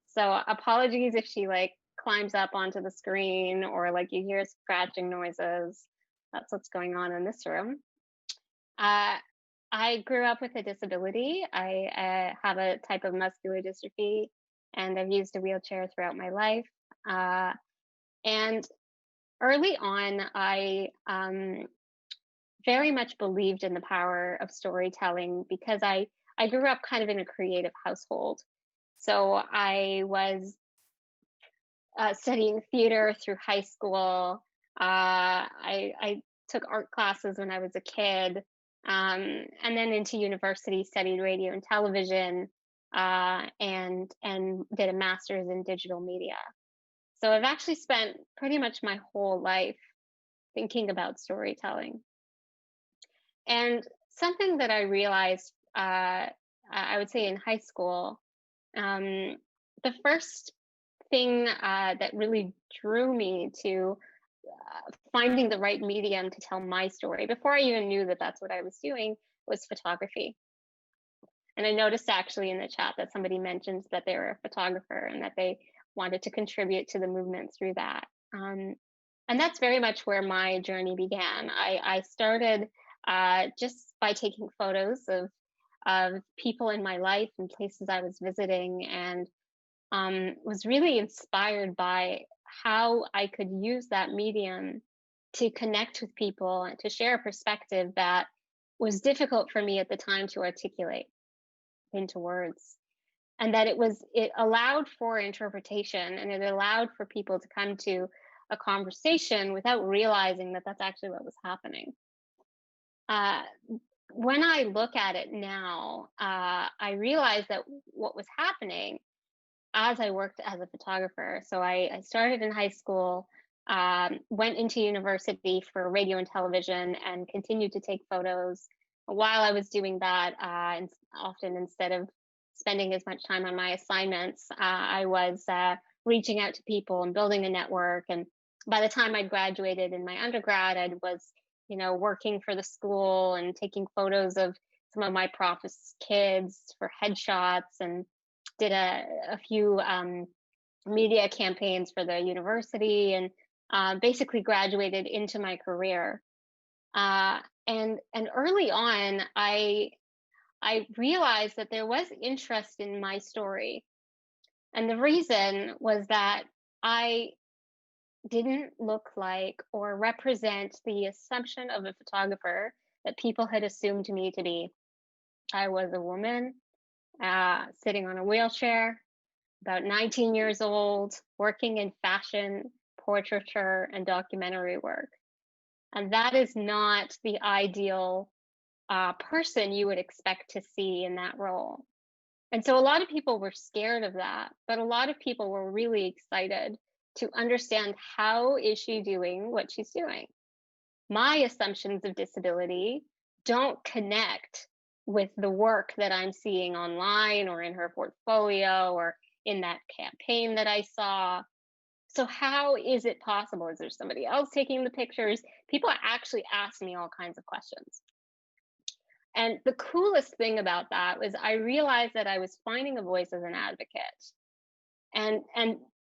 So apologies if she like climbs up onto the screen or like you hear scratching noises. That's what's going on in this room. I grew up with a disability. I have a type of muscular dystrophy, and I've used a wheelchair throughout my life. And early on, I very much believed in the power of storytelling because I grew up kind of in a creative household. So I was studying theater through high school. I took art classes when I was a kid, and then into university, studied radio and television, and did a master's in digital media. So I've actually spent pretty much my whole life thinking about storytelling. And something that I realized, I would say in high school, the first thing that really drew me to finding the right medium to tell my story, before I even knew that that's what I was doing, was photography. And I noticed actually in the chat that somebody mentioned that they were a photographer and that they wanted to contribute to the movement through that. And that's very much where my journey began. I started just by taking photos of people in my life and places I was visiting, and was really inspired by how I could use that medium to connect with people and to share a perspective that was difficult for me at the time to articulate into words. And that it allowed for interpretation, and it allowed for people to come to a conversation without realizing that that's actually what was happening. When I look at it now, I realize that what was happening as I worked as a photographer. So I started in high school, went into university for radio and television, and continued to take photos. While I was doing that, and often instead of spending as much time on my assignments, I was reaching out to people and building a network. And by the time I graduated in my undergrad, I was, working for the school and taking photos of some of my prof's kids for headshots, and did a few media campaigns for the university, and basically graduated into my career. And early on, I realized that there was interest in my story. And the reason was that I didn't look like or represent the assumption of a photographer that people had assumed me to be. I was a woman sitting on a wheelchair, about 19 years old, working in fashion, portraiture, and documentary work. And that is not the ideal person you would expect to see in that role. And so a lot of people were scared of that, but a lot of people were really excited to understand, how is she doing what she's doing? My assumptions of disability don't connect with the work that I'm seeing online or in her portfolio or in that campaign that I saw. So how is it possible? Is there somebody else taking the pictures? People actually ask me all kinds of questions. And the coolest thing about that was I realized that I was finding a voice as an advocate. And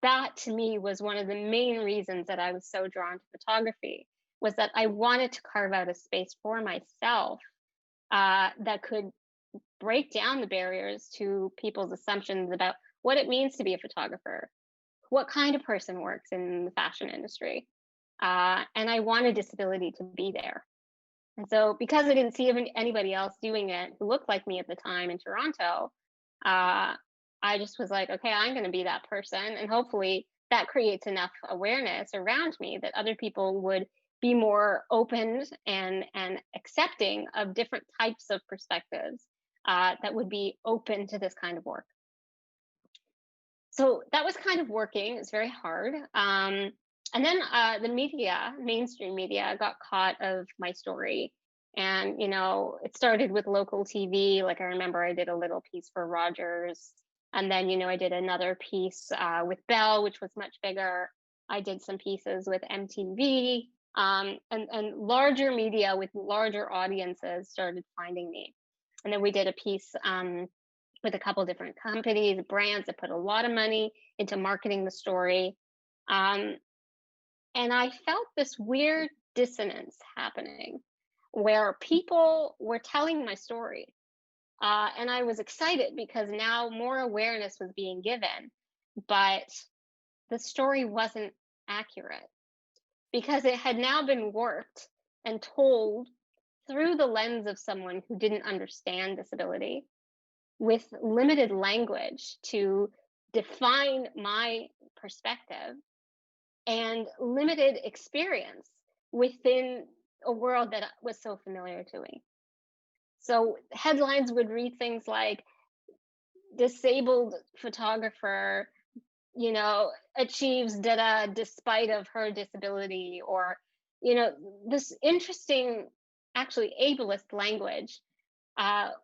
that to me was one of the main reasons that I was so drawn to photography, was that I wanted to carve out a space for myself that could break down the barriers to people's assumptions about what it means to be a photographer, what kind of person works in the fashion industry. And I wanted disability to be there. And so, because I didn't see anybody else doing it who looked like me at the time in Toronto, I just was like, okay, I'm going to be that person. And hopefully that creates enough awareness around me that other people would be more open and accepting of different types of perspectives that would be open to this kind of work. So that was kind of working. It was very hard. And then the media, mainstream media, got caught of my story. And, it started with local TV. Like I remember I did a little piece for Rogers. And then, I did another piece with Bell, which was much bigger. I did some pieces with MTV. And larger media with larger audiences started finding me. And then we did a piece with a couple different companies, brands that put a lot of money into marketing the story. And I felt this weird dissonance happening where people were telling my story. And I was excited because now more awareness was being given, but the story wasn't accurate because it had now been worked and told through the lens of someone who didn't understand disability, with limited language to define my perspective and limited experience within a world that was so familiar to me. So headlines would read things like disabled photographer, achieves da despite of her disability, or, this interesting, actually ableist language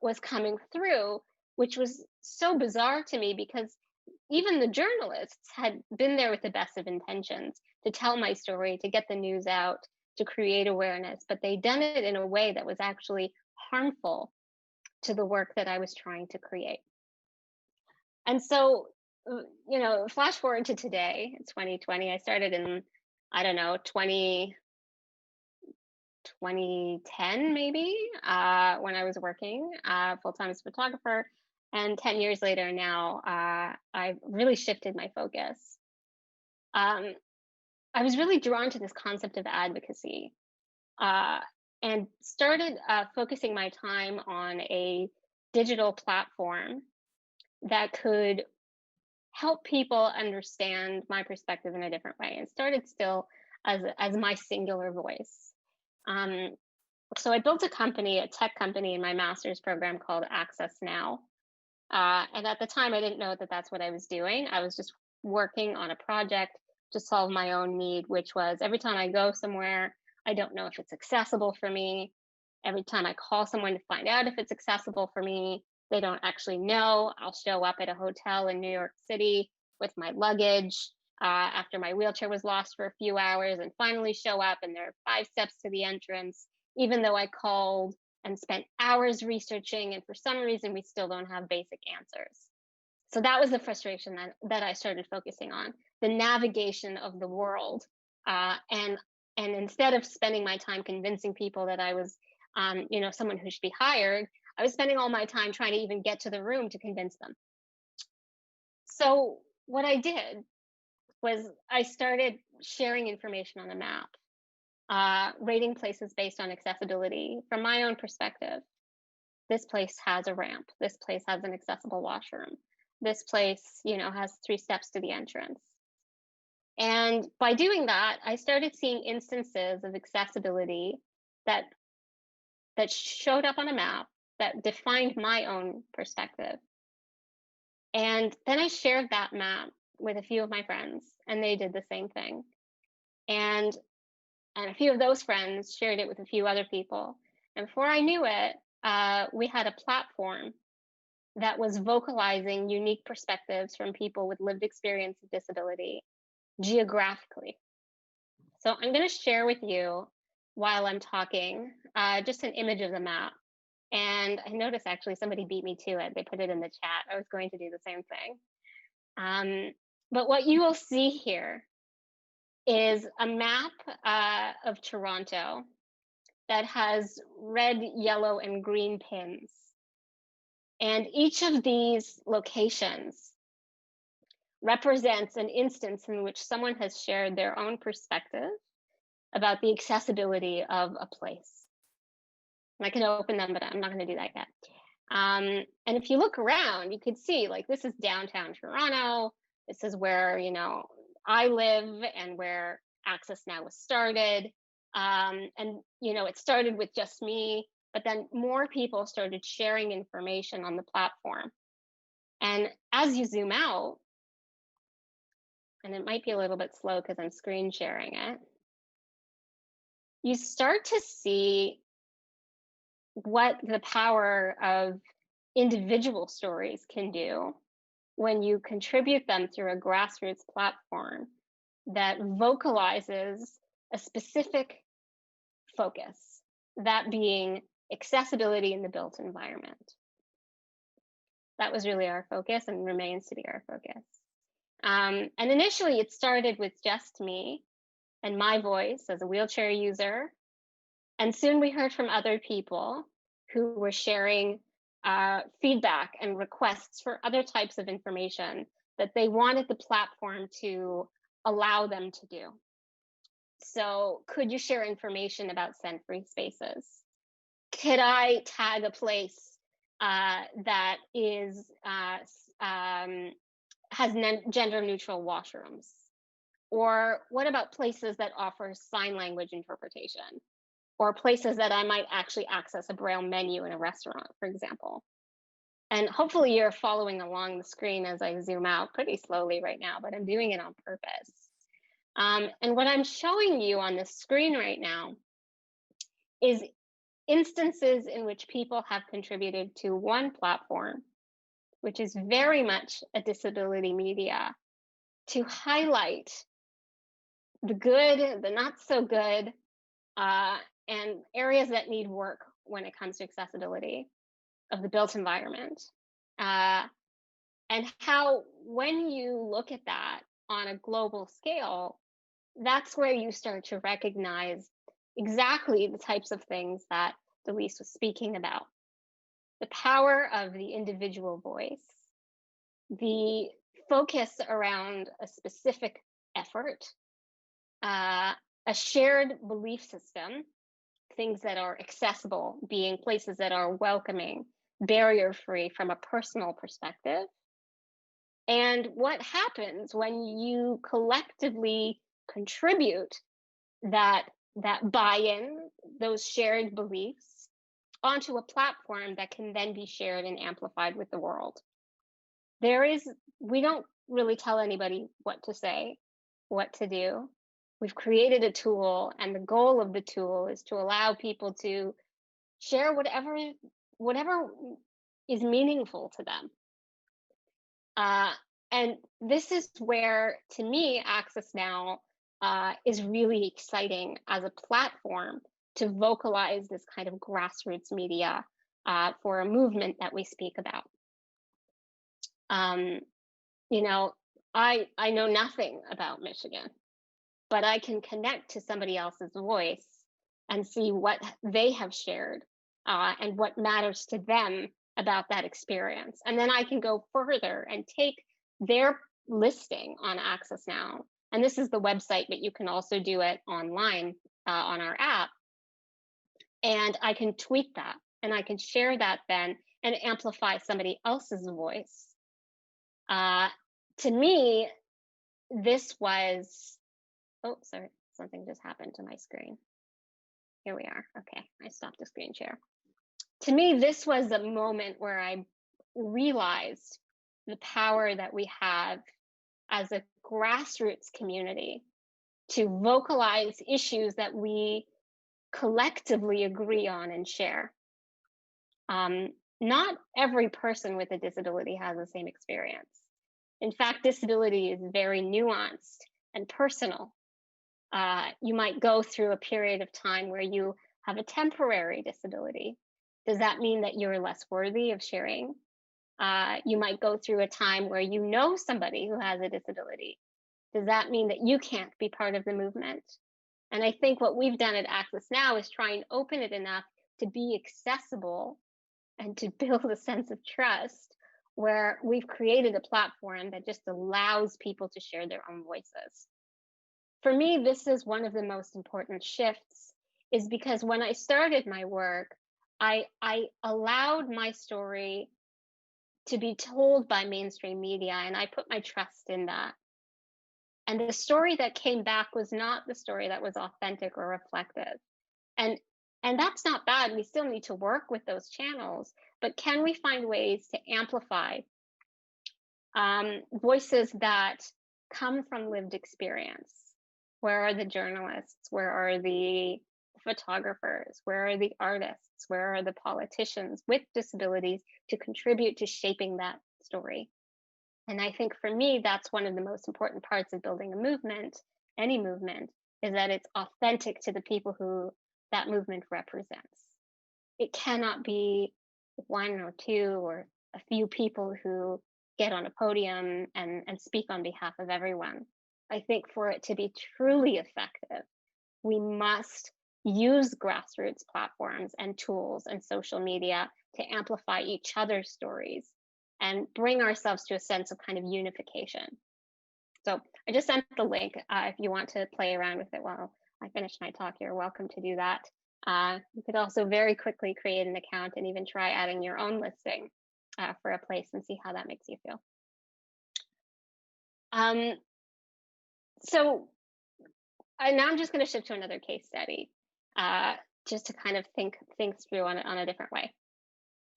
was coming through, which was so bizarre to me because even the journalists had been there with the best of intentions to tell my story, to get the news out, to create awareness, but they'd done it in a way that was actually harmful to the work that I was trying to create. And so, flash forward to today, 2020, I started in, 2010 maybe, when I was working full-time as a photographer. And 10 years later now, I've really shifted my focus. I was really drawn to this concept of advocacy and started focusing my time on a digital platform that could help people understand my perspective in a different way, and started still as my singular voice. So I built a tech company in my master's program called Access Now. And at the time, I didn't know that that's what I was doing. I was just working on a project to solve my own need, which was every time I go somewhere, I don't know if it's accessible for me. Every time I call someone to find out if it's accessible for me, they don't actually know. I'll show up at a hotel in New York City with my luggage after my wheelchair was lost for a few hours, and finally show up, and there are 5 steps to the entrance, even though I called and spent hours researching, and for some reason we still don't have basic answers. So that was the frustration that I started focusing on, the navigation of the world. And instead of spending my time convincing people that I was someone who should be hired, I was spending all my time trying to even get to the room to convince them. So what I did was I started sharing information on a map, rating places based on accessibility from my own perspective. This place has a ramp. This place has an accessible washroom. This place, has 3 steps to the entrance. And by doing that, I started seeing instances of accessibility that showed up on a map that defined my own perspective. And then I shared that map with a few of my friends, and they did the same thing. And a few of those friends shared it with a few other people. And before I knew it, we had a platform that was vocalizing unique perspectives from people with lived experience of disability geographically. So I'm going to share with you while I'm talking just an image of the map. And I noticed actually somebody beat me to it. They put it in the chat. I was going to do the same thing. But what you will see here is a map of Toronto that has red, yellow, and green pins. And each of these locations represents an instance in which someone has shared their own perspective about the accessibility of a place. And I can open them, but I'm not going to do that yet. And if you look around, you could see like this is downtown Toronto. This is where, you know, I live and where Access Now was started. And, you know, it started with just me, but then more people started sharing information on the platform. And as you zoom out, and it might be a little bit slow because I'm screen sharing it, you start to see what the power of individual stories can do when you contribute them through a grassroots platform that vocalizes a specific focus, that being accessibility in the built environment. That was really our focus and remains to be our focus. And initially it started with just me and my voice as a wheelchair user. And soon we heard from other people who were sharing feedback and requests for other types of information that they wanted the platform to allow them to do. So could you share information about scent-free spaces? Could I tag a place that is has gender-neutral washrooms? Or what about places that offer sign language interpretation? Or places that I might actually access a Braille menu in a restaurant, for example. And hopefully you're following along the screen as I zoom out pretty slowly right now, but I'm doing it on purpose. And what I'm showing you on the screen right now is instances in which people have contributed to one platform, which is very much a disability media, to highlight the good, the not so good, and areas that need work when it comes to accessibility of the built environment. And how, when you look at that on a global scale, that's where you start to recognize exactly the types of things that Delyse was speaking about. The power of the individual voice, the focus around a specific effort, a shared belief system, things that are accessible, being places that are welcoming, barrier-free from a personal perspective. And what happens when you collectively contribute that buy-in, those shared beliefs, onto a platform that can then be shared and amplified with the world. We don't really tell anybody what to say, what to do. We've created a tool, and the goal of the tool is to allow people to share whatever is meaningful to them. And this is where, to me, Access Now is really exciting as a platform to vocalize this kind of grassroots media for a movement that we speak about. You know, I know nothing about Michigan, but I can connect to somebody else's voice and see what they have shared and what matters to them about that experience. And then I can go further and take their listing on Access Now. And this is the website, but you can also do it online on our app. And I can tweet that, and I can share that then and amplify somebody else's voice. To me, this was, oh, sorry, something just happened to my screen. Here we are. Okay, I stopped the screen share. To me, this was a moment where I realized the power that we have as a grassroots community to vocalize issues that we collectively agree on and share. Not every person with a disability has the same experience. In fact, disability is very nuanced and personal. You might go through a period of time where you have a temporary disability. Does that mean that you're less worthy of sharing? You might go through a time where you know somebody who has a disability. Does that mean that you can't be part of the movement? And I think what we've done at Access Now is try and open it enough to be accessible and to build a sense of trust, where we've created a platform that just allows people to share their own voices. For me, this is one of the most important shifts, is because when I started my work, I allowed my story to be told by mainstream media, and I put my trust in that. And the story that came back was not the story that was authentic or reflective. And that's not bad. We still need to work with those channels, but can we find ways to amplify voices that come from lived experience? Where are the journalists? Where are the photographers? Where are the artists? Where are the politicians with disabilities to contribute to shaping that story? And I think for me, that's one of the most important parts of building a movement, any movement, is that it's authentic to the people who that movement represents. It cannot be one or two or a few people who get on a podium and speak on behalf of everyone. I think for it to be truly effective, we must use grassroots platforms and tools and social media to amplify each other's stories and bring ourselves to a sense of kind of unification. So I just sent the link. If you want to play around with it while I finish my talk, you're welcome to do that. You could also very quickly create an account and even try adding your own listing for a place and see how that makes you feel. So now I'm just going to shift to another case study, just to kind of think through on a different way.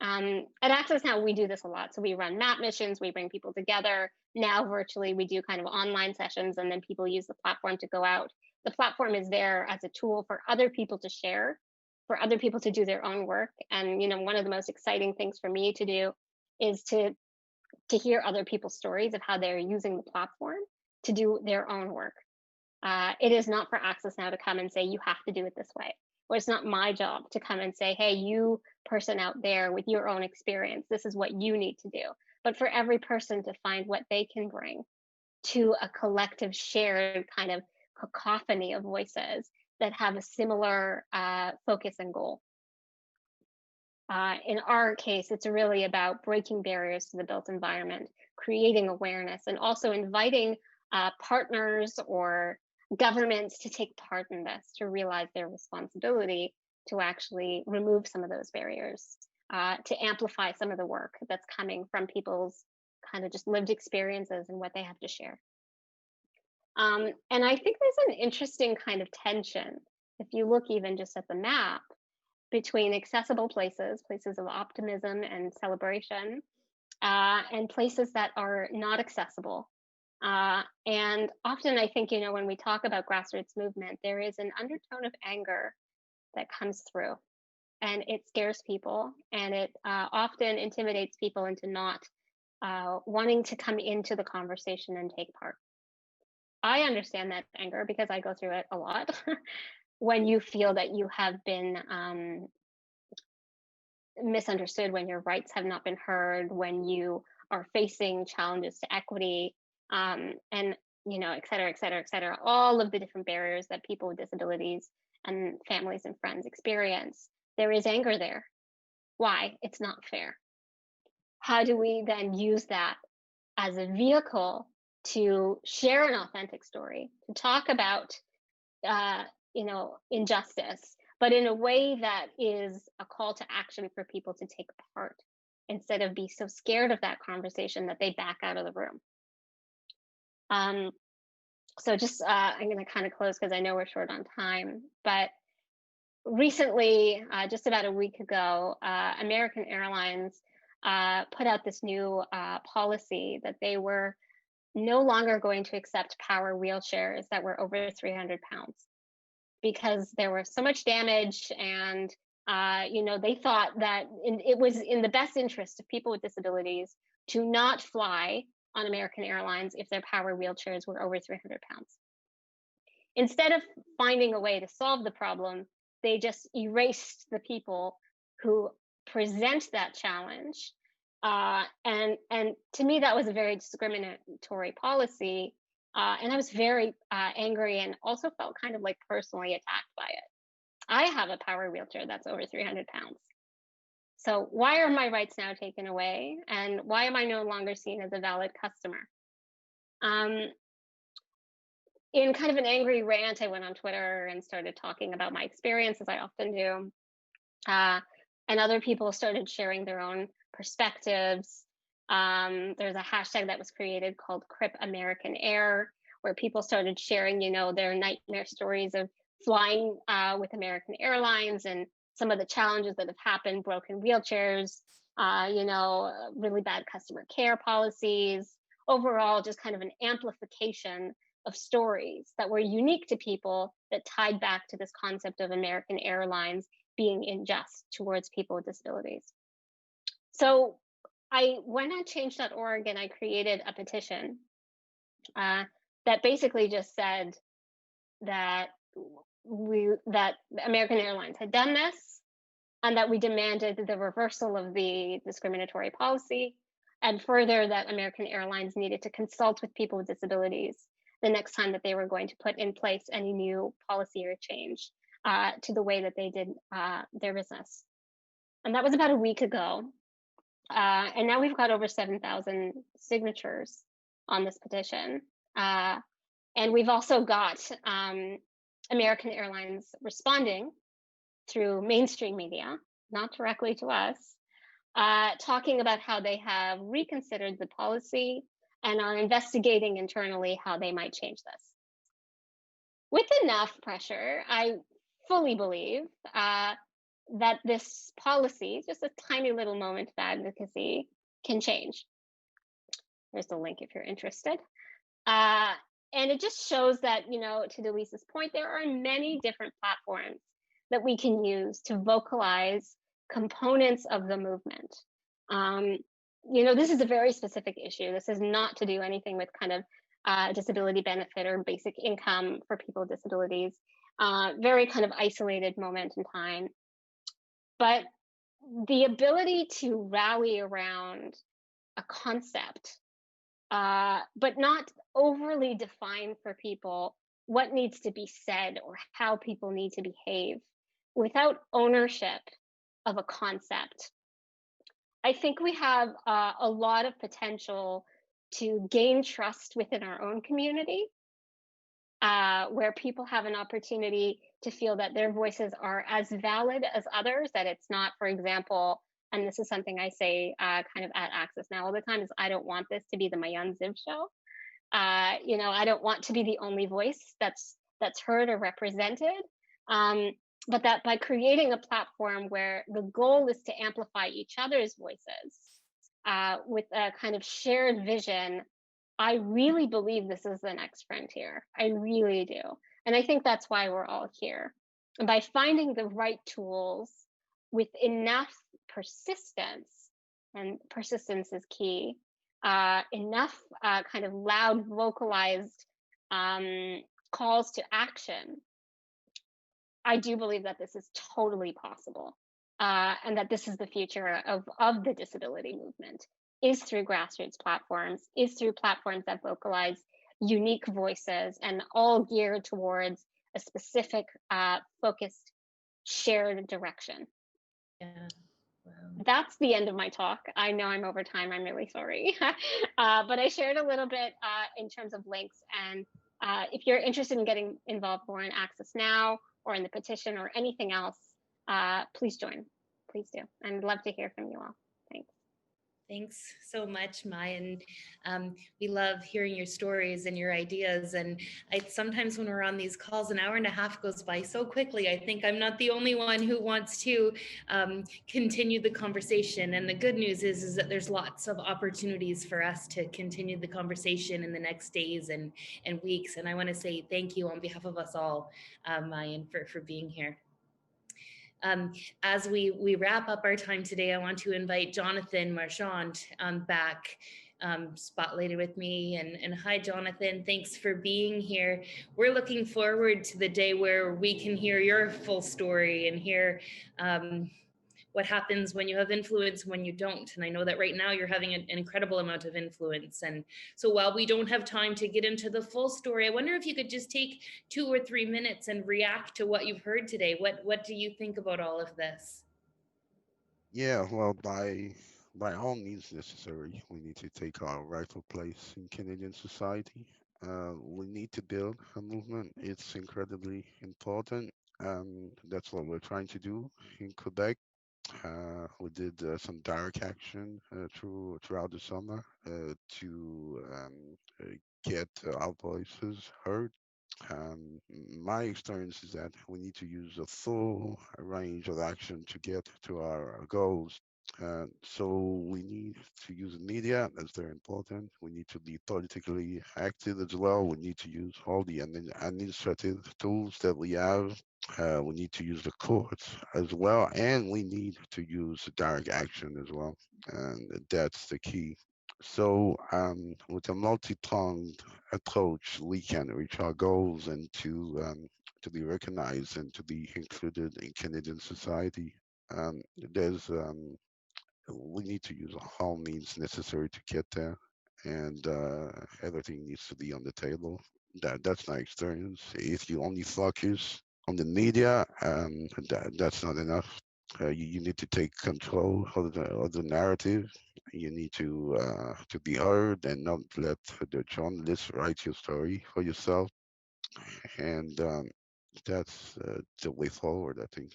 At Access Now, we do this a lot. So we run map missions, we bring people together. Now virtually, we do kind of online sessions, and then people use the platform to go out. The platform is there as a tool for other people to share, for other people to do their own work. And one of the most exciting things for me to do is to hear other people's stories of how they're using the platform to do their own work. It is not for Access Now to come and say, you have to do it this way. Or it's not my job to come and say, hey, you person out there with your own experience, this is what you need to do. But for every person to find what they can bring to a collective shared kind of cacophony of voices that have a similar focus and goal. In our case, it's really about breaking barriers to the built environment, creating awareness, and also inviting partners or governments to take part in this, to realize their responsibility to actually remove some of those barriers, to amplify some of the work that's coming from people's kind of just lived experiences and what they have to share. And I think there's an interesting kind of tension, if you look even just at the map, between accessible places, places of optimism and celebration, and places that are not accessible. And often I think, when we talk about grassroots movement, there is an undertone of anger that comes through, and it scares people, and it often intimidates people into not wanting to come into the conversation and take part. I understand that anger because I go through it a lot. When you feel that you have been misunderstood, when your rights have not been heard, when you are facing challenges to equity, and et cetera, et cetera, et cetera, all of the different barriers that people with disabilities and families and friends experience, there is anger there. Why? It's not fair. How do we then use that as a vehicle to share an authentic story, to talk about injustice, but in a way that is a call to action for people to take part, instead of be so scared of that conversation that they back out of the room. So just I'm going to kind of close because I know we're short on time, but recently, just about a week ago, American Airlines put out this new policy that they were no longer going to accept power wheelchairs that were over 300 pounds, because there was so much damage, and they thought that it was in the best interest of people with disabilities to not fly on American Airlines if their power wheelchairs were over 300 pounds. instead of finding a way to solve the problem, they just erased the people who present that challenge. And to me, that was a very discriminatory policy. And I was very angry and also felt kind of like personally attacked by it. I have a power wheelchair that's over 300 pounds. So why are my rights now taken away? And why am I no longer seen as a valid customer? In kind of an angry rant, I went on Twitter and started talking about my experience, as I often do. And other people started sharing their own perspectives. There's a hashtag that was created called Crip American Air, where people started sharing, their nightmare stories of flying with American Airlines and some of the challenges that have happened, broken wheelchairs, really bad customer care policies, overall just kind of an amplification of stories that were unique to people that tied back to this concept of American Airlines being unjust towards people with disabilities. So I went on change.org and I created a petition that basically just said that that American Airlines had done this and that we demanded the reversal of the discriminatory policy, and further that American Airlines needed to consult with people with disabilities the next time that they were going to put in place any new policy or change to the way that they did their business. And that was about a week ago. And now we've got over 7,000 signatures on this petition. And we've also got American Airlines responding through mainstream media, not directly to us, talking about how they have reconsidered the policy and are investigating internally how they might change this. With enough pressure, I fully believe that this policy, just a tiny little moment of advocacy, can change. There's the link if you're interested. And it just shows that, to Delyse's point, there are many different platforms that we can use to vocalize components of the movement. This is a very specific issue. This is not to do anything with kind of disability benefit or basic income for people with disabilities. Very kind of isolated moment in time. But the ability to rally around a concept, but not overly define for people what needs to be said or how people need to behave without ownership of a concept. I think we have a lot of potential to gain trust within our own community, where people have an opportunity to feel that their voices are as valid as others, that it's not, for example, and this is something I say kind of at Access Now all the time, is I don't want this to be the Mayan Ziv show. I don't want to be the only voice that's heard or represented. But that by creating a platform where the goal is to amplify each other's voices with a kind of shared vision, I really believe this is the next frontier. I really do. And I think that's why we're all here. And by finding the right tools with enough persistence, and persistence is key, enough kind of loud vocalized calls to action, I do believe that this is totally possible, and that this is the future of the disability movement, is through grassroots platforms, is through platforms that vocalize unique voices and all geared towards a specific focused shared direction. Yeah. Wow. That's the end of my talk. I know I'm over time. I'm really sorry. But I shared a little bit in terms of links. And if you're interested in getting involved more in Access Now or in the petition or anything else, please join. Please do. I'd love to hear from you all. Thanks. Thanks so much, Mai. And we love hearing your stories and your ideas. And sometimes when we're on these calls, an hour and a half goes by so quickly. I think I'm not the only one who wants to continue the conversation. And the good news is that there's lots of opportunities for us to continue the conversation in the next days and weeks. And I want to say thank you on behalf of us all, Mai, for being here. As we wrap up our time today, I want to invite Jonathan Marchand back spotlighted with me. And hi, Jonathan, thanks for being here. We're looking forward to the day where we can hear your full story and hear what happens when you have influence, when you don't. And I know that right now you're having an incredible amount of influence. And so while we don't have time to get into the full story, I wonder if you could just take 2 or 3 minutes and react to what you've heard today. What do you think about all of this? Yeah, well, by all means necessary, we need to take our rightful place in Canadian society. We need to build a movement. It's incredibly important. That's what we're trying to do in Quebec. We did some direct action throughout the summer to get our voices heard. My experience is that we need to use a full range of action to get to our goals. So we need to use media, that's very important. We need to be politically active as well. We need to use all the administrative tools that we have. We need to use the courts as well, and we need to use direct action as well. And that's the key. So, with a multi-pronged approach, we can reach our goals and to be recognized and to be included in Canadian society. There's we need to use all means necessary to get there, and everything needs to be on the table. That's my experience. If you only focus on the media, that's not enough. You need to take control of the narrative. You need to be heard and not let the journalists write your story for yourself. And that's the way forward, I think.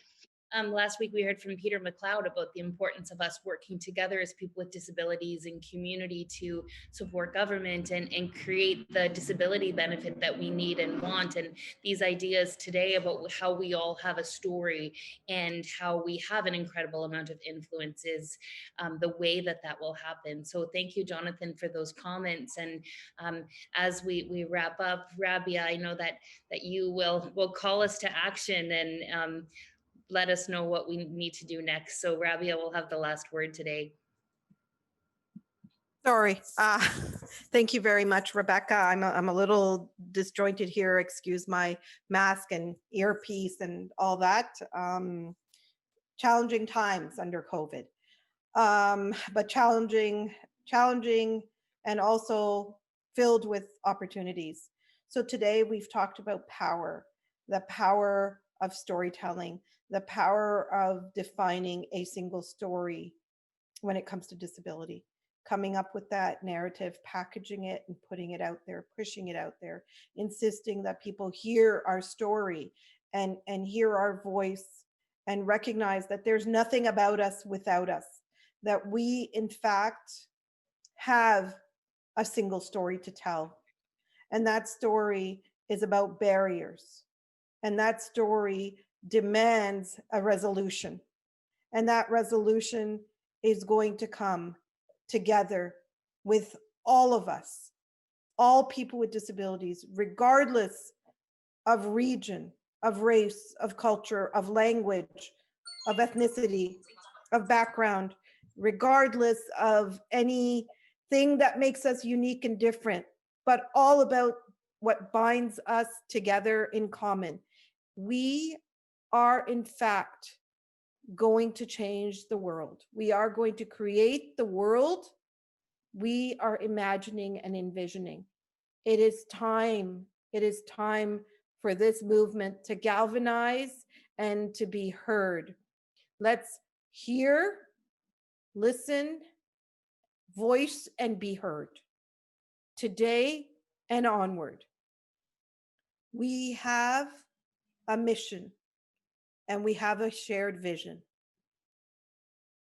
Last week, we heard from Peter McLeod about the importance of us working together as people with disabilities and community to support government and create the disability benefit that we need and want. And these ideas today about how we all have a story and how we have an incredible amount of influence is the way that that will happen. So thank you, Jonathan, for those comments. And as we wrap up, Rabia, I know that you will call us to action and let us know what we need to do next. So Rabia will have the last word today. Sorry. Thank you very much, Rebecca. I'm a little disjointed here. Excuse my mask and earpiece and all that. Challenging times under COVID, but challenging and also filled with opportunities. So today we've talked about power, the power of storytelling, the power of defining a single story when it comes to disability, coming up with that narrative, packaging it and putting it out there, pushing it out there, insisting that people hear our story and hear our voice and recognize that there's nothing about us without us, that we in fact have a single story to tell. And that story is about barriers. And that story demands a resolution. And that resolution is going to come together with all of us, all people with disabilities, regardless of region, of race, of culture, of language, of ethnicity, of background, regardless of anything that makes us unique and different, but all about what binds us together in common. We are, in fact, going to change the world. We are going to create the world we are imagining and envisioning. It is time for this movement to galvanize and to be heard. Let's hear, listen, voice, and be heard today and onward. We have a mission and we have a shared vision.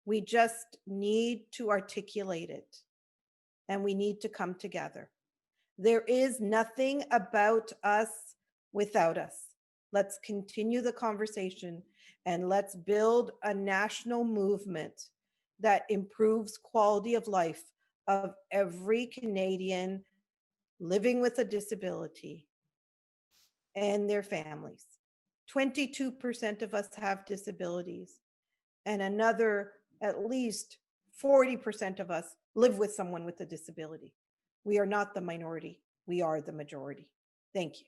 We just need to articulate it and we need to come together. There is nothing about us without us. Let's continue the conversation and let's build a national movement that improves quality of life of every Canadian living with a disability and their families. 22% of us have disabilities, and another at least 40% of us live with someone with a disability. We are not the minority. We are the majority. Thank you.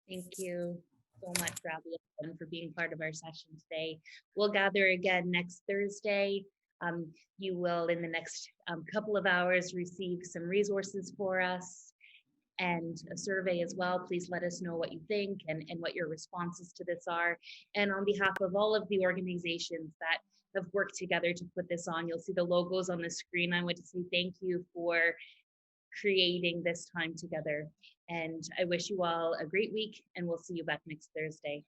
Thank you so much, Rabia, and for being part of our session today. We'll gather again next Thursday. You will, in the next couple of hours, receive some resources for us and a survey as well. Please let us know what you think and what your responses to this are. And on behalf of all of the organizations that have worked together to put this on, you'll see the logos on the screen. I want to say thank you for creating this time together. And I wish you all a great week, and we'll see you back next Thursday.